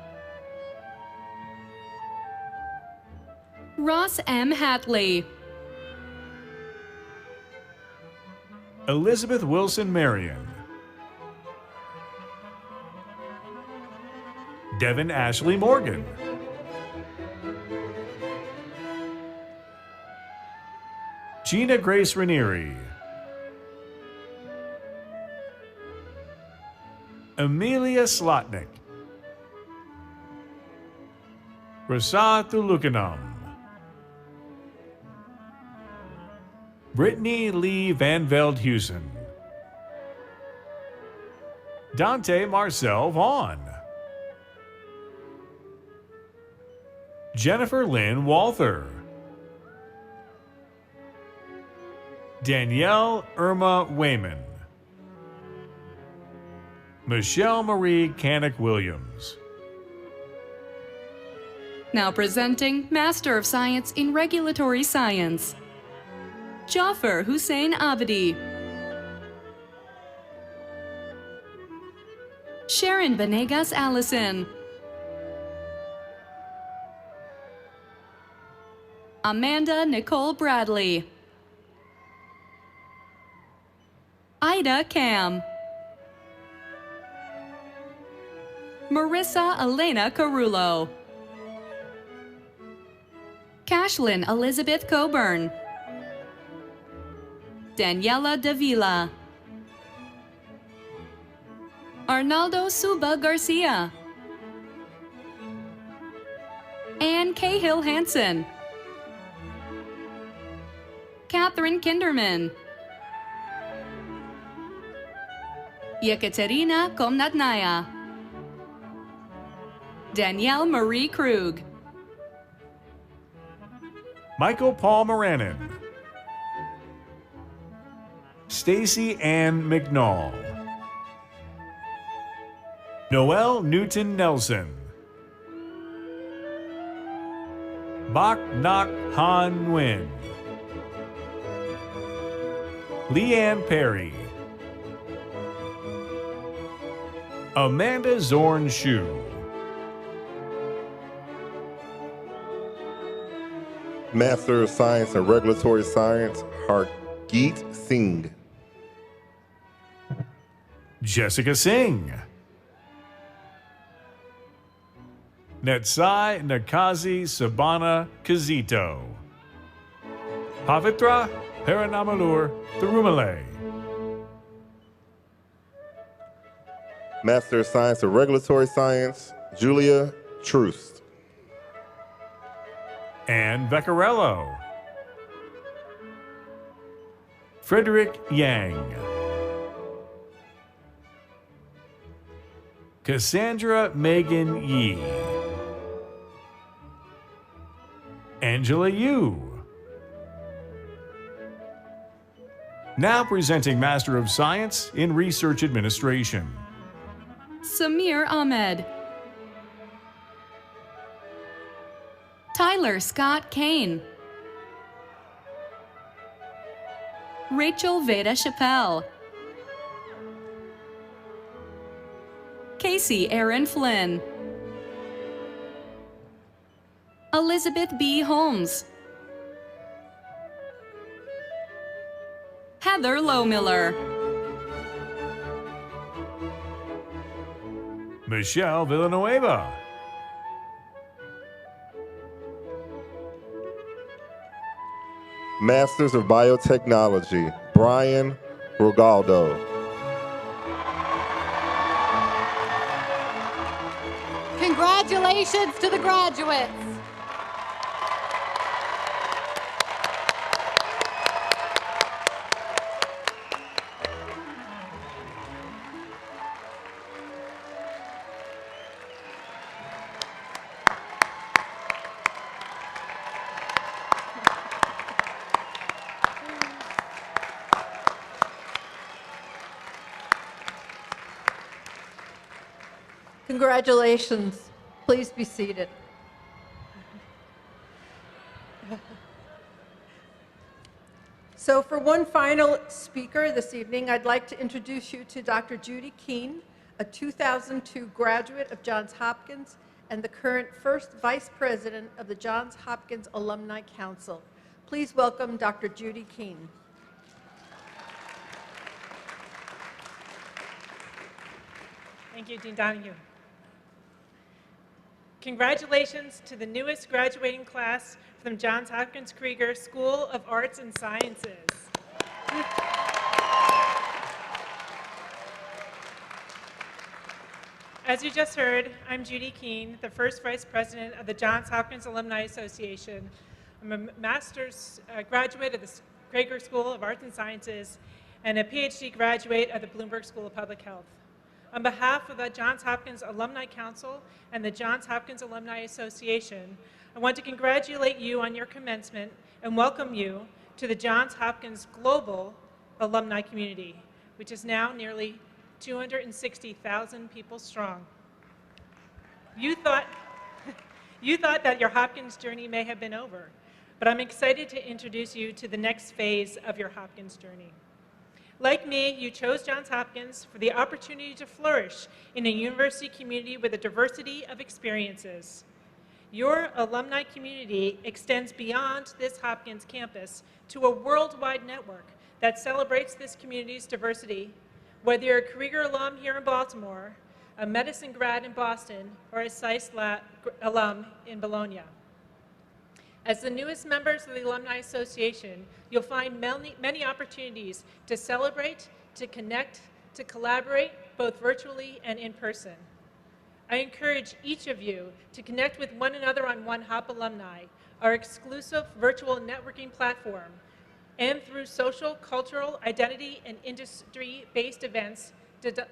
Ross M. Hatley. Elizabeth Wilson Marion. Devin Ashley Morgan. Gina Grace Ranieri. Amelia Slotnick. Rasad Thulukanam. Brittany Lee Van Veld Hewson. Dante Marcel Vaughn. Jennifer Lynn Walther. Danielle Irma Wayman. Michelle Marie Canick Williams. Now presenting Master of Science in Regulatory Science, Jaffer Hussein Abadi. Sharon Venegas Allison. Amanda Nicole Bradley. Ida Cam. Marissa Elena Carullo. Cashlyn Elizabeth Coburn. Daniela Davila. Arnaldo Suba Garcia. Ann Cahill Hansen. Catherine Kinderman. Yekaterina Komnatnaya. Danielle Marie Krug. Michael Paul Moranin. Stacy Ann McNall. Noelle Newton Nelson. Bak Nak Han Nguyen. Leanne Perry. Amanda Zorn Shu. Master of Science in Regulatory Science, Hargeet Singh. Jessica Singh. Netsai Nakazi Sabana Kazito. Pavitra Paranamalur Thirumale. Master of Science in Regulatory Science, Julia Troost. Anne Veccarello. Frederick Yang. Cassandra Megan Yee. Angela Yu. Now presenting Master of Science in Research Administration, Samir Ahmed. Tyler Scott Kane, Rachel Veda Chappelle, Casey Aaron Flynn, Elizabeth B. Holmes, Heather Lowmiller, Michelle Villanueva, Masters of Biotechnology, Brian Rogaldo. Congratulations to the graduates. Congratulations. Please be seated. So for one final speaker this evening, I'd like to introduce you to Dr. Judy Keene, a 2002 graduate of Johns Hopkins and the current first vice president of the Johns Hopkins Alumni Council. Please welcome Dr. Judy Keene. Thank you, Dean Donahue. Congratulations to the newest graduating class from Johns Hopkins Krieger School of Arts and Sciences. As you just heard, I'm Judy Keene, the first vice president of the Johns Hopkins Alumni Association. I'm a master's graduate of the Krieger School of Arts and Sciences and a PhD graduate of the Bloomberg School of Public Health. On behalf of the Johns Hopkins Alumni Council and the Johns Hopkins Alumni Association, I want to congratulate you on your commencement and welcome you to the Johns Hopkins Global Alumni Community, which is now nearly 260,000 people strong. You thought that your Hopkins journey may have been over, but I'm excited to introduce you to the next phase of your Hopkins journey. Like me, you chose Johns Hopkins for the opportunity to flourish in a university community with a diversity of experiences. Your alumni community extends beyond this Hopkins campus to a worldwide network that celebrates this community's diversity, whether you're a Krieger alum here in Baltimore, a medicine grad in Boston, or a SAIS alum in Bologna. As the newest members of the Alumni Association, you'll find many opportunities to celebrate, to connect, to collaborate, both virtually and in person. I encourage each of you to connect with one another on One Hop Alumni, our exclusive virtual networking platform, and through social, cultural, identity, and industry-based events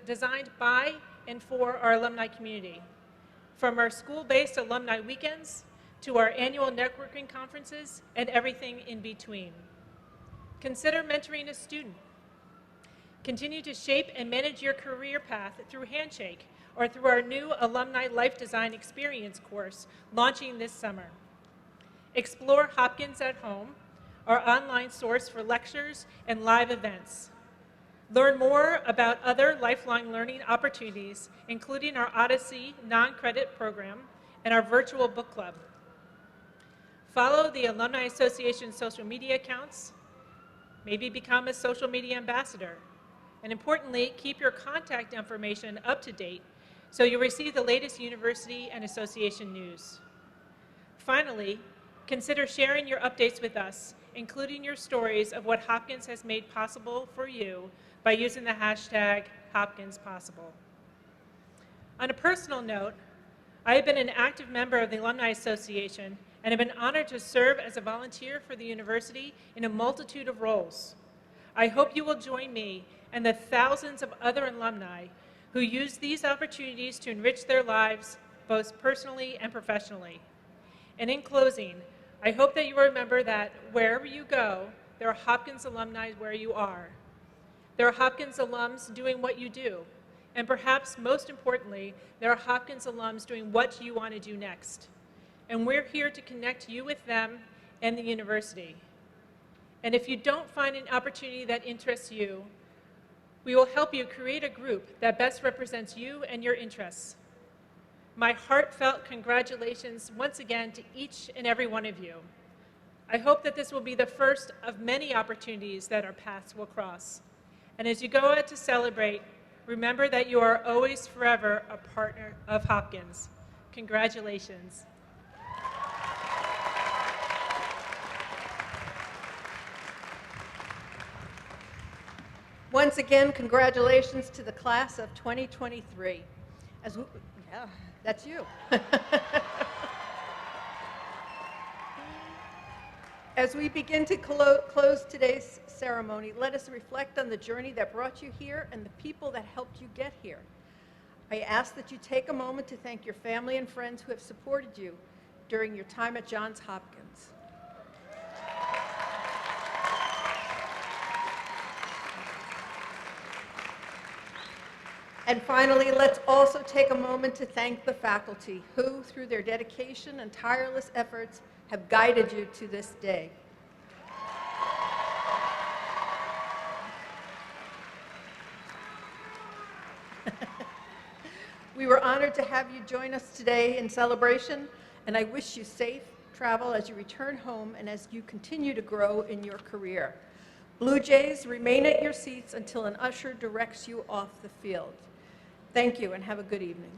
designed by and for our alumni community. From our school-based alumni weekends, to our annual networking conferences, and everything in between. Consider mentoring a student. Continue to shape and manage your career path through Handshake or through our new Alumni Life Design Experience course launching this summer. Explore Hopkins at Home, our online source for lectures and live events. Learn more about other lifelong learning opportunities, including our Odyssey non-credit program and our virtual book club. Follow the Alumni Association social media accounts, maybe become a social media ambassador, and importantly, keep your contact information up to date so you'll receive the latest university and association news. Finally, consider sharing your updates with us, including your stories of what Hopkins has made possible for you by using the hashtag HopkinsPossible. On a personal note, I have been an active member of the Alumni Association and have been honored to serve as a volunteer for the university in a multitude of roles. I hope you will join me and the thousands of other alumni who use these opportunities to enrich their lives, both personally and professionally. And in closing, I hope that you remember that wherever you go, there are Hopkins alumni where you are. There are Hopkins alums doing what you do. And perhaps most importantly, there are Hopkins alums doing what you want to do next. and we're here to connect you with them and the university. And if you don't find an opportunity that interests you, we will help you create a group that best represents you and your interests. My heartfelt congratulations once again to each and every one of you. I hope that this will be the first of many opportunities that our paths will cross. And as you go out to celebrate, remember that you are always forever a partner of Hopkins. Congratulations. Once again, congratulations to the class of 2023. Yeah, that's you. As we begin to close today's ceremony, let us reflect on the journey that brought you here and the people that helped you get here. I ask that you take a moment to thank your family and friends who have supported you during your time at Johns Hopkins. And finally, let's also take a moment to thank the faculty who, through their dedication and tireless efforts, have guided you to this day. We were honored to have you join us today in celebration, and I wish you safe travel as you return home and as you continue to grow in your career. Blue Jays, remain at your seats until an usher directs you off the field. Thank you and have a good evening.